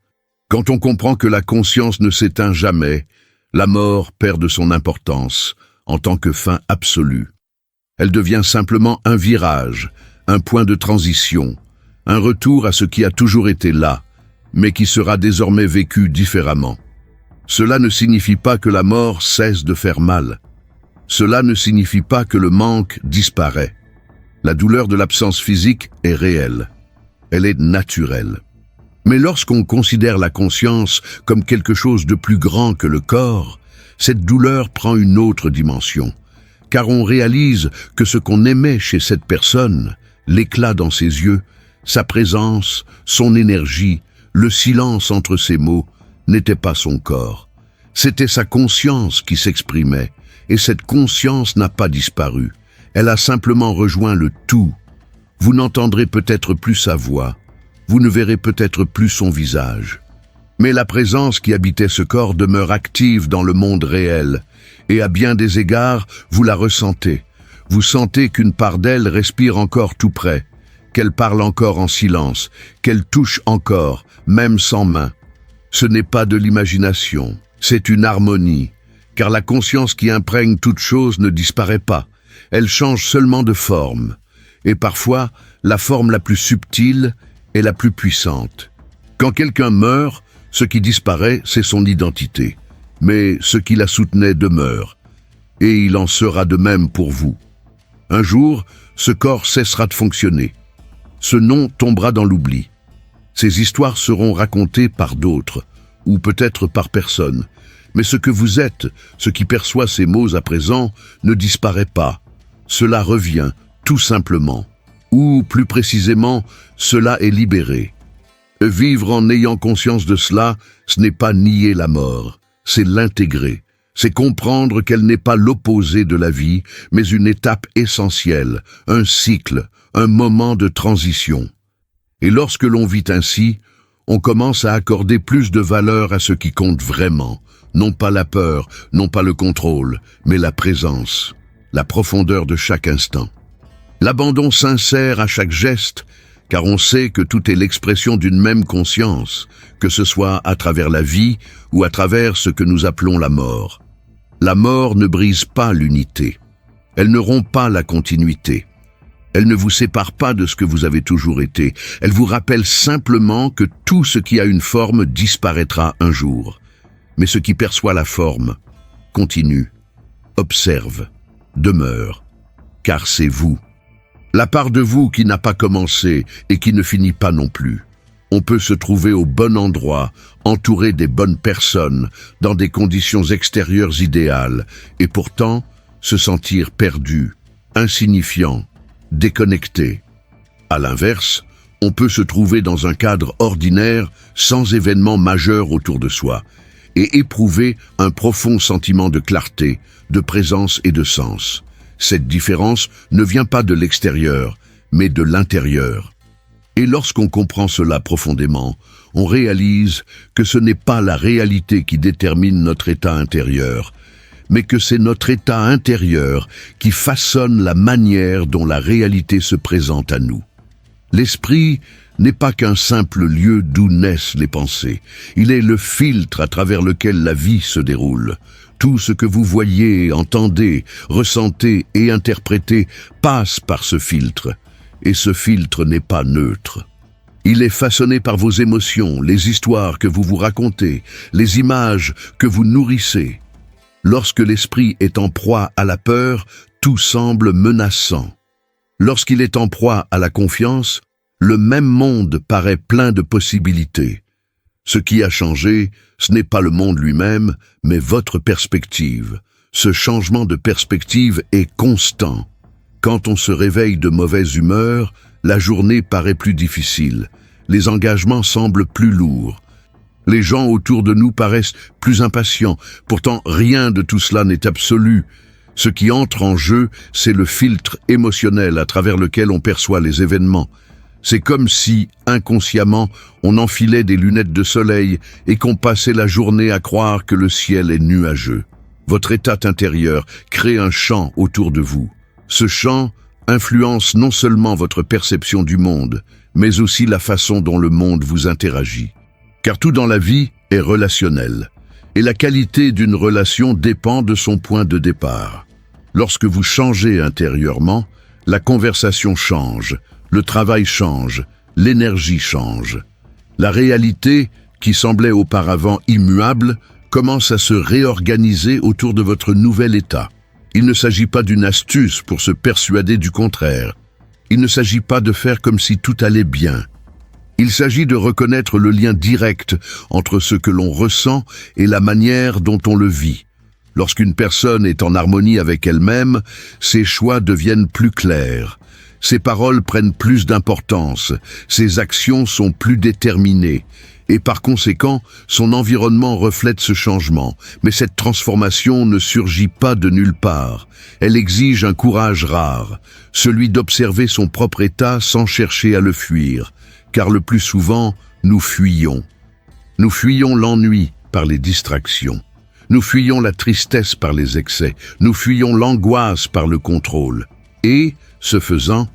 Quand on comprend que la conscience ne s'éteint jamais, la mort perd de son importance en tant que fin absolue. Elle devient simplement un virage, un point de transition, un retour à ce qui a toujours été là, mais qui sera désormais vécu différemment. Cela ne signifie pas que la mort cesse de faire mal. Cela ne signifie pas que le manque disparaît. La douleur de l'absence physique est réelle. Elle est naturelle. Mais lorsqu'on considère la conscience comme quelque chose de plus grand que le corps, cette douleur prend une autre dimension. Car on réalise que ce qu'on aimait chez cette personne, l'éclat dans ses yeux, sa présence, son énergie, le silence entre ses mots, n'était pas son corps. C'était sa conscience qui s'exprimait, et cette conscience n'a pas disparu. Elle a simplement rejoint le tout. Vous n'entendrez peut-être plus sa voix, vous ne verrez peut-être plus son visage. Mais la présence qui habitait ce corps demeure active dans le monde réel, et à bien des égards, vous la ressentez. Vous sentez qu'une part d'elle respire encore tout près, qu'elle parle encore en silence, qu'elle touche encore, même sans main. Ce n'est pas de l'imagination, c'est une harmonie, car la conscience qui imprègne toute chose ne disparaît pas. Elle change seulement de forme, et parfois, la forme la plus subtile est la plus puissante. Quand quelqu'un meurt, ce qui disparaît, c'est son identité, mais ce qui la soutenait demeure, et il en sera de même pour vous. Un jour, ce corps cessera de fonctionner. Ce nom tombera dans l'oubli. Ces histoires seront racontées par d'autres, ou peut-être par personne. Mais ce que vous êtes, ce qui perçoit ces mots à présent, ne disparaît pas. Cela revient, tout simplement. Ou, plus précisément, cela est libéré. Vivre en ayant conscience de cela, ce n'est pas nier la mort, c'est l'intégrer. C'est comprendre qu'elle n'est pas l'opposé de la vie, mais une étape essentielle, un cycle, un moment de transition. Et lorsque l'on vit ainsi, on commence à accorder plus de valeur à ce qui compte vraiment, non pas la peur, non pas le contrôle, mais la présence, la profondeur de chaque instant. L'abandon sincère à chaque geste, car on sait que tout est l'expression d'une même conscience, que ce soit à travers la vie ou à travers ce que nous appelons la mort. La mort ne brise pas l'unité. Elle ne rompt pas la continuité. Elle ne vous sépare pas de ce que vous avez toujours été. Elle vous rappelle simplement que tout ce qui a une forme disparaîtra un jour. Mais ce qui perçoit la forme continue, observe, demeure, car c'est vous. La part de vous qui n'a pas commencé et qui ne finit pas non plus. On peut se trouver au bon endroit, entouré des bonnes personnes, dans des conditions extérieures idéales, et pourtant se sentir perdu, insignifiant, déconnecté. À l'inverse, on peut se trouver dans un cadre ordinaire, sans événement majeur autour de soi, et éprouver un profond sentiment de clarté, de présence et de sens. Cette différence ne vient pas de l'extérieur, mais de l'intérieur. Et lorsqu'on comprend cela profondément, on réalise que ce n'est pas la réalité qui détermine notre état intérieur, mais que c'est notre état intérieur qui façonne la manière dont la réalité se présente à nous. L'esprit n'est pas qu'un simple lieu d'où naissent les pensées. Il est le filtre à travers lequel la vie se déroule. Tout ce que vous voyez, entendez, ressentez et interprétez passe par ce filtre. Et ce filtre n'est pas neutre. Il est façonné par vos émotions, les histoires que vous vous racontez, les images que vous nourrissez. Lorsque l'esprit est en proie à la peur, tout semble menaçant. Lorsqu'il est en proie à la confiance, le même monde paraît plein de possibilités. Ce qui a changé, ce n'est pas le monde lui-même, mais votre perspective. Ce changement de perspective est constant. Quand on se réveille de mauvaise humeur, la journée paraît plus difficile. Les engagements semblent plus lourds. Les gens autour de nous paraissent plus impatients. Pourtant, rien de tout cela n'est absolu. Ce qui entre en jeu, c'est le filtre émotionnel à travers lequel on perçoit les événements. C'est comme si, inconsciemment, on enfilait des lunettes de soleil et qu'on passait la journée à croire que le ciel est nuageux. Votre état intérieur crée un champ autour de vous. Ce champ influence non seulement votre perception du monde, mais aussi la façon dont le monde vous interagit. Car tout dans la vie est relationnel, et la qualité d'une relation dépend de son point de départ. Lorsque vous changez intérieurement, la conversation change, le travail change, l'énergie change. La réalité, qui semblait auparavant immuable, commence à se réorganiser autour de votre nouvel état. Il ne s'agit pas d'une astuce pour se persuader du contraire. Il ne s'agit pas de faire comme si tout allait bien. Il s'agit de reconnaître le lien direct entre ce que l'on ressent et la manière dont on le vit. Lorsqu'une personne est en harmonie avec elle-même, ses choix deviennent plus clairs. Ses paroles prennent plus d'importance, ses actions sont plus déterminées. Et par conséquent, son environnement reflète ce changement. Mais cette transformation ne surgit pas de nulle part. Elle exige un courage rare, celui d'observer son propre état sans chercher à le fuir. Car le plus souvent, nous fuyons. Nous fuyons l'ennui par les distractions. Nous fuyons la tristesse par les excès. Nous fuyons l'angoisse par le contrôle. Et, ce faisant,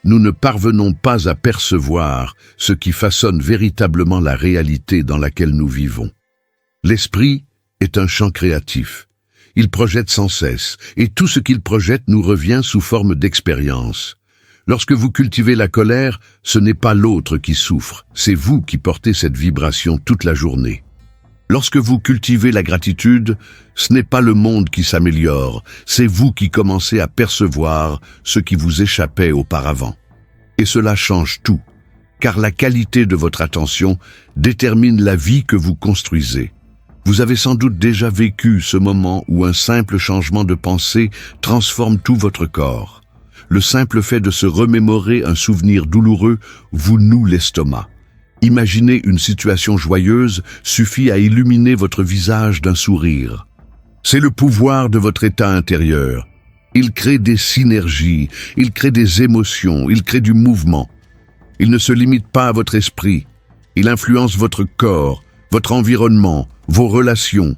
nous ne parvenons pas à percevoir ce qui façonne véritablement la réalité dans laquelle nous vivons. L'esprit est un champ créatif. Il projette sans cesse, et tout ce qu'il projette nous revient sous forme d'expérience. Lorsque vous cultivez la colère, ce n'est pas l'autre qui souffre, c'est vous qui portez cette vibration toute la journée. Lorsque vous cultivez la gratitude, ce n'est pas le monde qui s'améliore, c'est vous qui commencez à percevoir ce qui vous échappait auparavant. Et cela change tout, car la qualité de votre attention détermine la vie que vous construisez. Vous avez sans doute déjà vécu ce moment où un simple changement de pensée transforme tout votre corps. Le simple fait de se remémorer un souvenir douloureux vous noue l'estomac. Imaginez une situation joyeuse suffit à illuminer votre visage d'un sourire. C'est le pouvoir de votre état intérieur. Il crée des synergies, il crée des émotions, il crée du mouvement. Il ne se limite pas à votre esprit. Il influence votre corps, votre environnement, vos relations.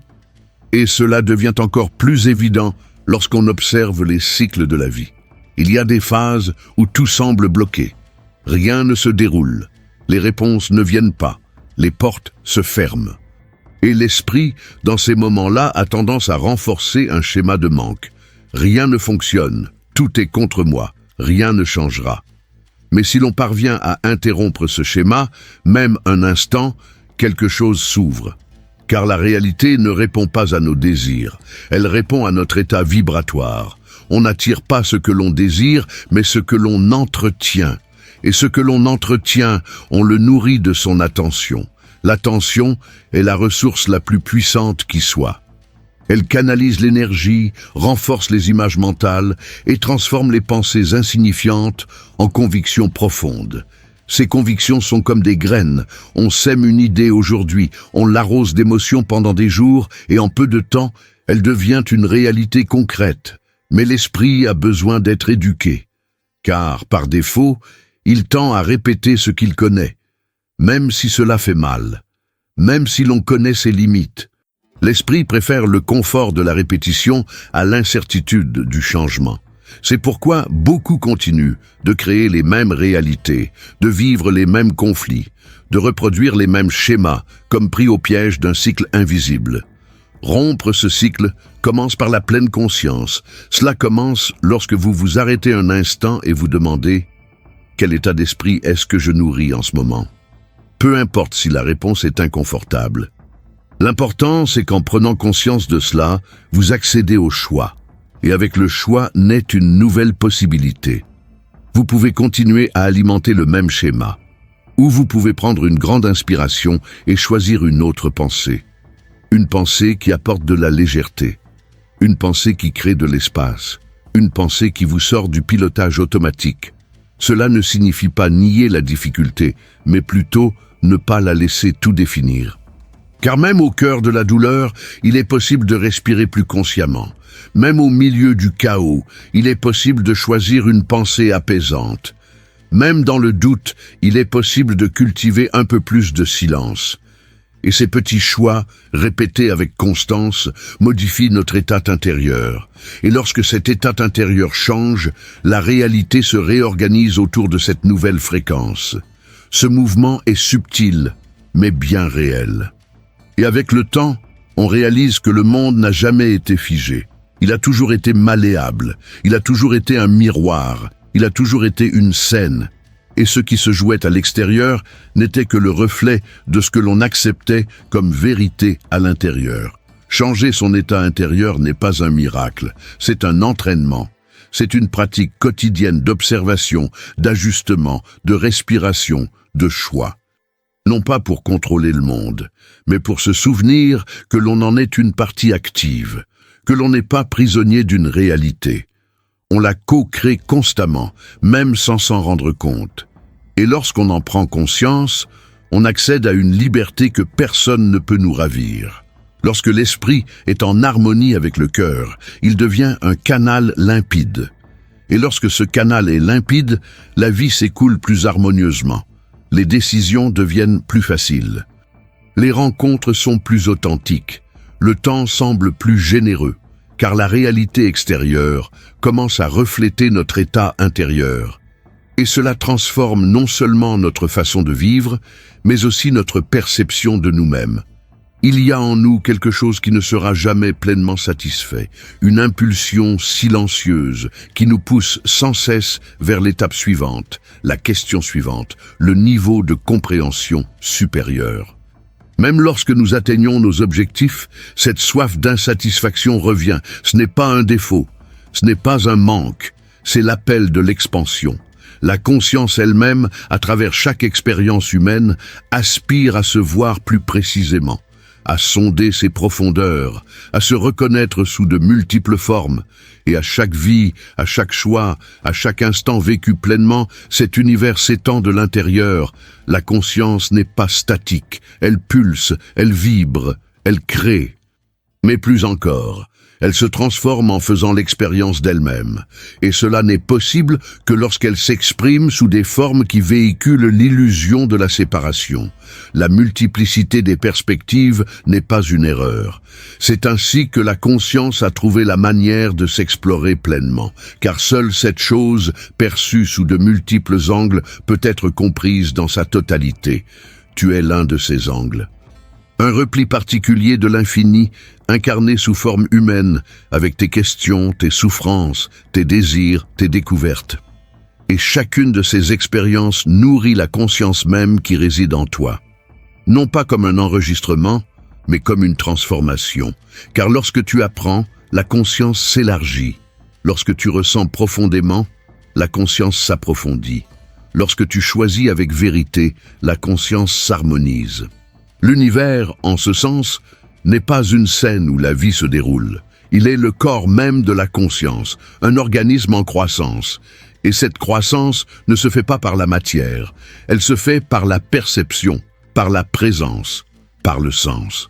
Et cela devient encore plus évident lorsqu'on observe les cycles de la vie. Il y a des phases où tout semble bloqué. Rien ne se déroule. Les réponses ne viennent pas. Les portes se ferment. Et l'esprit, dans ces moments-là, a tendance à renforcer un schéma de manque. Rien ne fonctionne. Tout est contre moi. Rien ne changera. Mais si l'on parvient à interrompre ce schéma, même un instant, quelque chose s'ouvre. Car la réalité ne répond pas à nos désirs. Elle répond à notre état vibratoire. On n'attire pas ce que l'on désire, mais ce que l'on entretient. Et ce que l'on entretient, on le nourrit de son attention. L'attention est la ressource la plus puissante qui soit. Elle canalise l'énergie, renforce les images mentales et transforme les pensées insignifiantes en convictions profondes. Ces convictions sont comme des graines. On sème une idée aujourd'hui, on l'arrose d'émotions pendant des jours et en peu de temps, elle devient une réalité concrète. Mais l'esprit a besoin d'être éduqué. Car, par défaut, il tend à répéter ce qu'il connaît, même si cela fait mal, même si l'on connaît ses limites. L'esprit préfère le confort de la répétition à l'incertitude du changement. C'est pourquoi beaucoup continuent de créer les mêmes réalités, de vivre les mêmes conflits, de reproduire les mêmes schémas, comme pris au piège d'un cycle invisible. Rompre ce cycle commence par la pleine conscience. Cela commence lorsque vous vous arrêtez un instant et vous demandez « Quel état d'esprit est-ce que je nourris en ce moment ?» Peu importe si la réponse est inconfortable. L'important, c'est qu'en prenant conscience de cela, vous accédez au choix. Et avec le choix naît une nouvelle possibilité. Vous pouvez continuer à alimenter le même schéma, ou vous pouvez prendre une grande inspiration et choisir une autre pensée. Une pensée qui apporte de la légèreté, une pensée qui crée de l'espace, une pensée qui vous sort du pilotage automatique. Cela ne signifie pas nier la difficulté, mais plutôt ne pas la laisser tout définir. Car même au cœur de la douleur, il est possible de respirer plus consciemment. Même au milieu du chaos, il est possible de choisir une pensée apaisante. Même dans le doute, il est possible de cultiver un peu plus de silence. Et ces petits choix, répétés avec constance, modifient notre état intérieur. Et lorsque cet état intérieur change, la réalité se réorganise autour de cette nouvelle fréquence. Ce mouvement est subtil, mais bien réel. Et avec le temps, on réalise que le monde n'a jamais été figé. Il a toujours été malléable, il a toujours été un miroir, il a toujours été une scène. Et ce qui se jouait à l'extérieur n'était que le reflet de ce que l'on acceptait comme vérité à l'intérieur. Changer son état intérieur n'est pas un miracle, c'est un entraînement. C'est une pratique quotidienne d'observation, d'ajustement, de respiration, de choix. Non pas pour contrôler le monde, mais pour se souvenir que l'on en est une partie active, que l'on n'est pas prisonnier d'une réalité. On la co-crée constamment, même sans s'en rendre compte. Et lorsqu'on en prend conscience, on accède à une liberté que personne ne peut nous ravir. Lorsque l'esprit est en harmonie avec le cœur, il devient un canal limpide. Et lorsque ce canal est limpide, la vie s'écoule plus harmonieusement. Les décisions deviennent plus faciles. Les rencontres sont plus authentiques. Le temps semble plus généreux, car la réalité extérieure commence à refléter notre état intérieur. Et cela transforme non seulement notre façon de vivre, mais aussi notre perception de nous-mêmes. Il y a en nous quelque chose qui ne sera jamais pleinement satisfait, une impulsion silencieuse qui nous pousse sans cesse vers l'étape suivante, la question suivante, le niveau de compréhension supérieur. Même lorsque nous atteignons nos objectifs, cette soif d'insatisfaction revient. Ce n'est pas un défaut, ce n'est pas un manque, c'est l'appel de l'expansion. La conscience elle-même, à travers chaque expérience humaine, aspire à se voir plus précisément, à sonder ses profondeurs, à se reconnaître sous de multiples formes. Et à chaque vie, à chaque choix, à chaque instant vécu pleinement, cet univers s'étend de l'intérieur. La conscience n'est pas statique, elle pulse, elle vibre, elle crée. Mais plus encore, elle se transforme en faisant l'expérience d'elle-même. Et cela n'est possible que lorsqu'elle s'exprime sous des formes qui véhiculent l'illusion de la séparation. La multiplicité des perspectives n'est pas une erreur. C'est ainsi que la conscience a trouvé la manière de s'explorer pleinement, car seule cette chose, perçue sous de multiples angles, peut être comprise dans sa totalité. Tu es l'un de ces angles. Un repli particulier de l'infini, incarné sous forme humaine, avec tes questions, tes souffrances, tes désirs, tes découvertes. Et chacune de ces expériences nourrit la conscience même qui réside en toi. Non pas comme un enregistrement, mais comme une transformation. Car lorsque tu apprends, la conscience s'élargit. Lorsque tu ressens profondément, la conscience s'approfondit. Lorsque tu choisis avec vérité, la conscience s'harmonise. L'univers, en ce sens, n'est pas une scène où la vie se déroule. Il est le corps même de la conscience, un organisme en croissance. Et cette croissance ne se fait pas par la matière, elle se fait par la perception, par la présence, par le sens.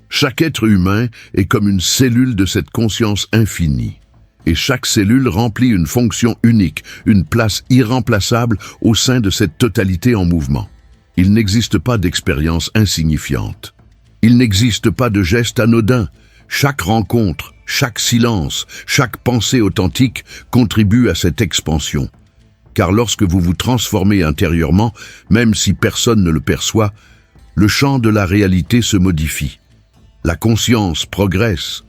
Chaque être humain est comme une cellule de cette conscience infinie. Et chaque cellule remplit une fonction unique, une place irremplaçable au sein de cette totalité en mouvement. Il n'existe pas d'expérience insignifiante. Il n'existe pas de geste anodin. Chaque rencontre, chaque silence, chaque pensée authentique contribue à cette expansion. Car lorsque vous vous transformez intérieurement, même si personne ne le perçoit, le champ de la réalité se modifie. La conscience progresse.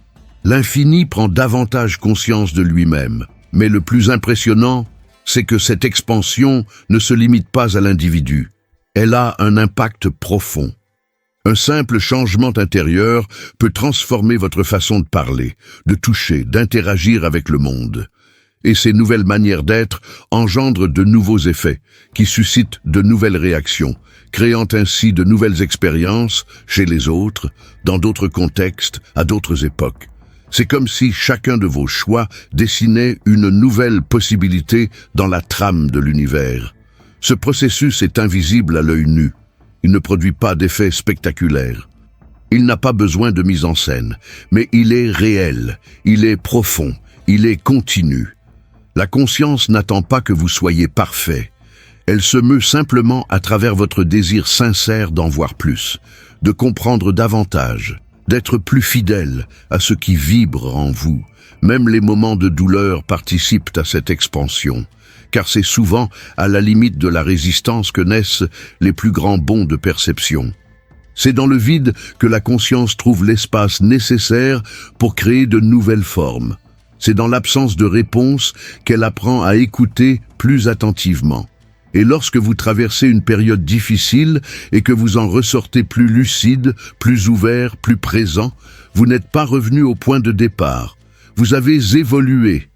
L'infini prend davantage conscience de lui-même. Mais le plus impressionnant, c'est que cette expansion ne se limite pas à l'individu. Elle a un impact profond. Un simple changement intérieur peut transformer votre façon de parler, de toucher, d'interagir avec le monde. Et ces nouvelles manières d'être engendrent de nouveaux effets, qui suscitent de nouvelles réactions, créant ainsi de nouvelles expériences chez les autres, dans d'autres contextes, à d'autres époques. C'est comme si chacun de vos choix dessinait une nouvelle possibilité dans la trame de l'univers. Ce processus est invisible à l'œil nu. Il ne produit pas d'effet spectaculaire. Il n'a pas besoin de mise en scène, mais il est réel, il est profond, il est continu. La conscience n'attend pas que vous soyez parfait. Elle se meut simplement à travers votre désir sincère d'en voir plus, de comprendre davantage, d'être plus fidèle à ce qui vibre en vous. Même les moments de douleur participent à cette expansion, car c'est souvent à la limite de la résistance que naissent les plus grands bonds de perception. C'est dans le vide que la conscience trouve l'espace nécessaire pour créer de nouvelles formes. C'est dans l'absence de réponse qu'elle apprend à écouter plus attentivement. Et lorsque vous traversez une période difficile et que vous en ressortez plus lucide, plus ouvert, plus présent, vous n'êtes pas revenu au point de départ. Vous avez évolué.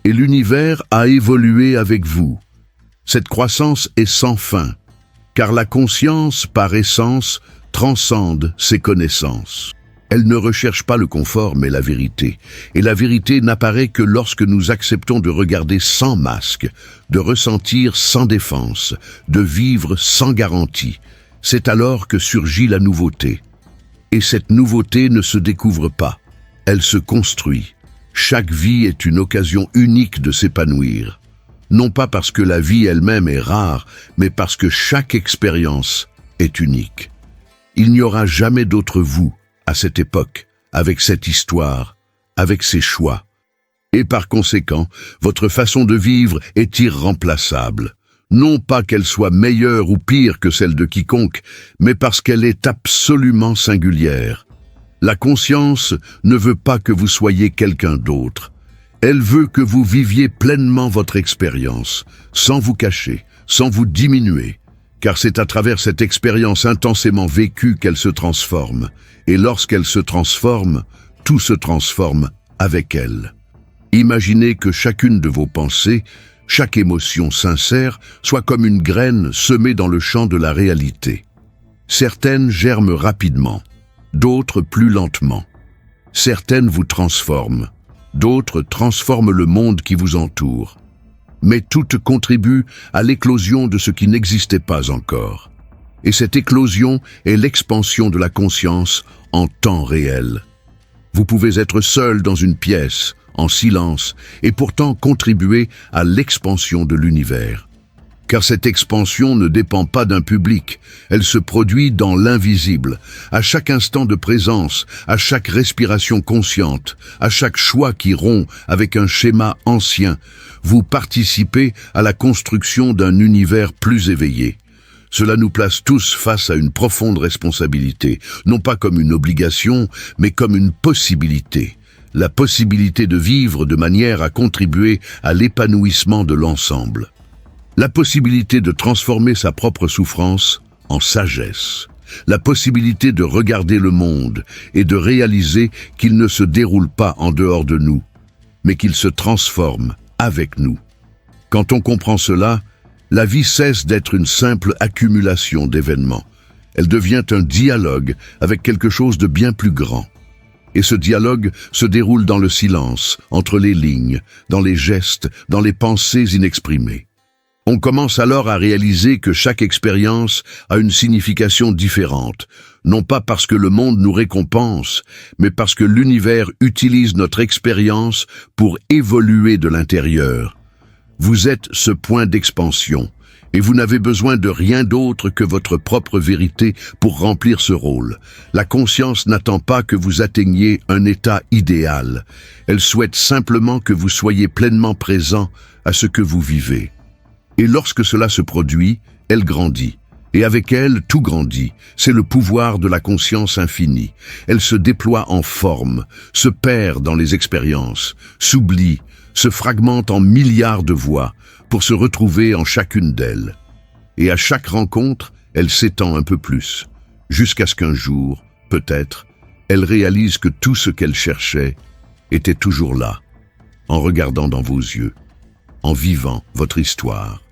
Et l'univers a évolué avec vous. Cette croissance est sans fin, car la conscience, par essence, transcende ses connaissances. Elle ne recherche pas le confort, mais la vérité. Et la vérité n'apparaît que lorsque nous acceptons de regarder sans masque, de ressentir sans défense, de vivre sans garantie. C'est alors que surgit la nouveauté. Et cette nouveauté ne se découvre pas, elle se construit. Chaque vie est une occasion unique de s'épanouir. Non pas parce que la vie elle-même est rare, mais parce que chaque expérience est unique. Il n'y aura jamais d'autre vous à cette époque, avec cette histoire, avec ces choix. Et par conséquent, votre façon de vivre est irremplaçable. Non pas qu'elle soit meilleure ou pire que celle de quiconque, mais parce qu'elle est absolument singulière. La conscience ne veut pas que vous soyez quelqu'un d'autre. Elle veut que vous viviez pleinement votre expérience, sans vous cacher, sans vous diminuer, car c'est à travers cette expérience intensément vécue qu'elle se transforme. Et lorsqu'elle se transforme, tout se transforme avec elle. Imaginez que chacune de vos pensées, chaque émotion sincère, soit comme une graine semée dans le champ de la réalité. Certaines germent rapidement, d'autres plus lentement. Certaines vous transforment, d'autres transforment le monde qui vous entoure. Mais toutes contribuent à l'éclosion de ce qui n'existait pas encore. Et cette éclosion est l'expansion de la conscience en temps réel. Vous pouvez être seul dans une pièce, en silence, et pourtant contribuer à l'expansion de l'univers. Car cette expansion ne dépend pas d'un public, elle se produit dans l'invisible, à chaque instant de présence, à chaque respiration consciente, à chaque choix qui rompt avec un schéma ancien. Vous participez à la construction d'un univers plus éveillé. Cela nous place tous face à une profonde responsabilité, non pas comme une obligation, mais comme une possibilité. La possibilité de vivre de manière à contribuer à l'épanouissement de l'ensemble. La possibilité de transformer sa propre souffrance en sagesse. La possibilité de regarder le monde et de réaliser qu'il ne se déroule pas en dehors de nous, mais qu'il se transforme avec nous. Quand on comprend cela, La vie cesse d'être une simple accumulation d'événements. Elle devient un dialogue avec quelque chose de bien plus grand. Et ce dialogue se déroule dans le silence, entre les lignes, dans les gestes, dans les pensées inexprimées. On commence alors à réaliser que chaque expérience a une signification différente, non pas parce que le monde nous récompense, mais parce que l'univers utilise notre expérience pour évoluer de l'intérieur. Vous êtes ce point d'expansion, et vous n'avez besoin de rien d'autre que votre propre vérité pour remplir ce rôle. La conscience n'attend pas que vous atteigniez un état idéal. Elle souhaite simplement que vous soyez pleinement présent à ce que vous vivez. Et lorsque cela se produit, elle grandit. Et avec elle, tout grandit. C'est le pouvoir de la conscience infinie. Elle se déploie en forme, se perd dans les expériences, s'oublie, se fragmente en milliards de voix pour se retrouver en chacune d'elles. Et à chaque rencontre, elle s'étend un peu plus, jusqu'à ce qu'un jour, peut-être, elle réalise que tout ce qu'elle cherchait était toujours là, en regardant dans vos yeux, en vivant votre histoire,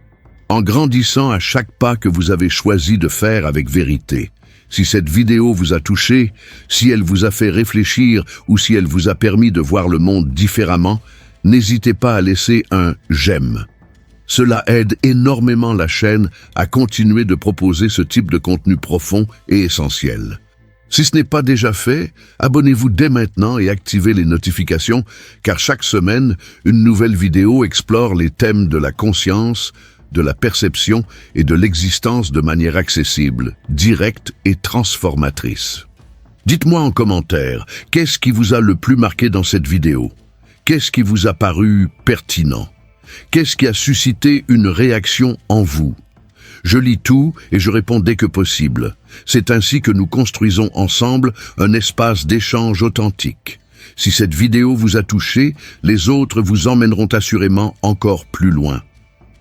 en grandissant à chaque pas que vous avez choisi de faire avec vérité. Si cette vidéo vous a touché, si elle vous a fait réfléchir ou si elle vous a permis de voir le monde différemment, n'hésitez pas à laisser un « j'aime ». Cela aide énormément la chaîne à continuer de proposer ce type de contenu profond et essentiel. Si ce n'est pas déjà fait, abonnez-vous dès maintenant et activez les notifications, car chaque semaine, une nouvelle vidéo explore les thèmes de la conscience, de la perception et de l'existence de manière accessible, directe et transformatrice. Dites-moi en commentaire, qu'est-ce qui vous a le plus marqué dans cette vidéo? Qu'est-ce qui vous a paru pertinent? Qu'est-ce qui a suscité une réaction en vous? Je lis tout et je réponds dès que possible. C'est ainsi que nous construisons ensemble un espace d'échange authentique. Si cette vidéo vous a touché, les autres vous emmèneront assurément encore plus loin.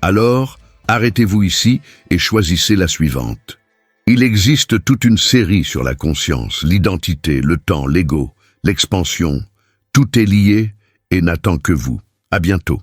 Alors, arrêtez-vous ici et choisissez la suivante. Il existe toute une série sur la conscience, l'identité, le temps, l'ego, l'expansion. Tout est lié et n'attend que vous. À bientôt.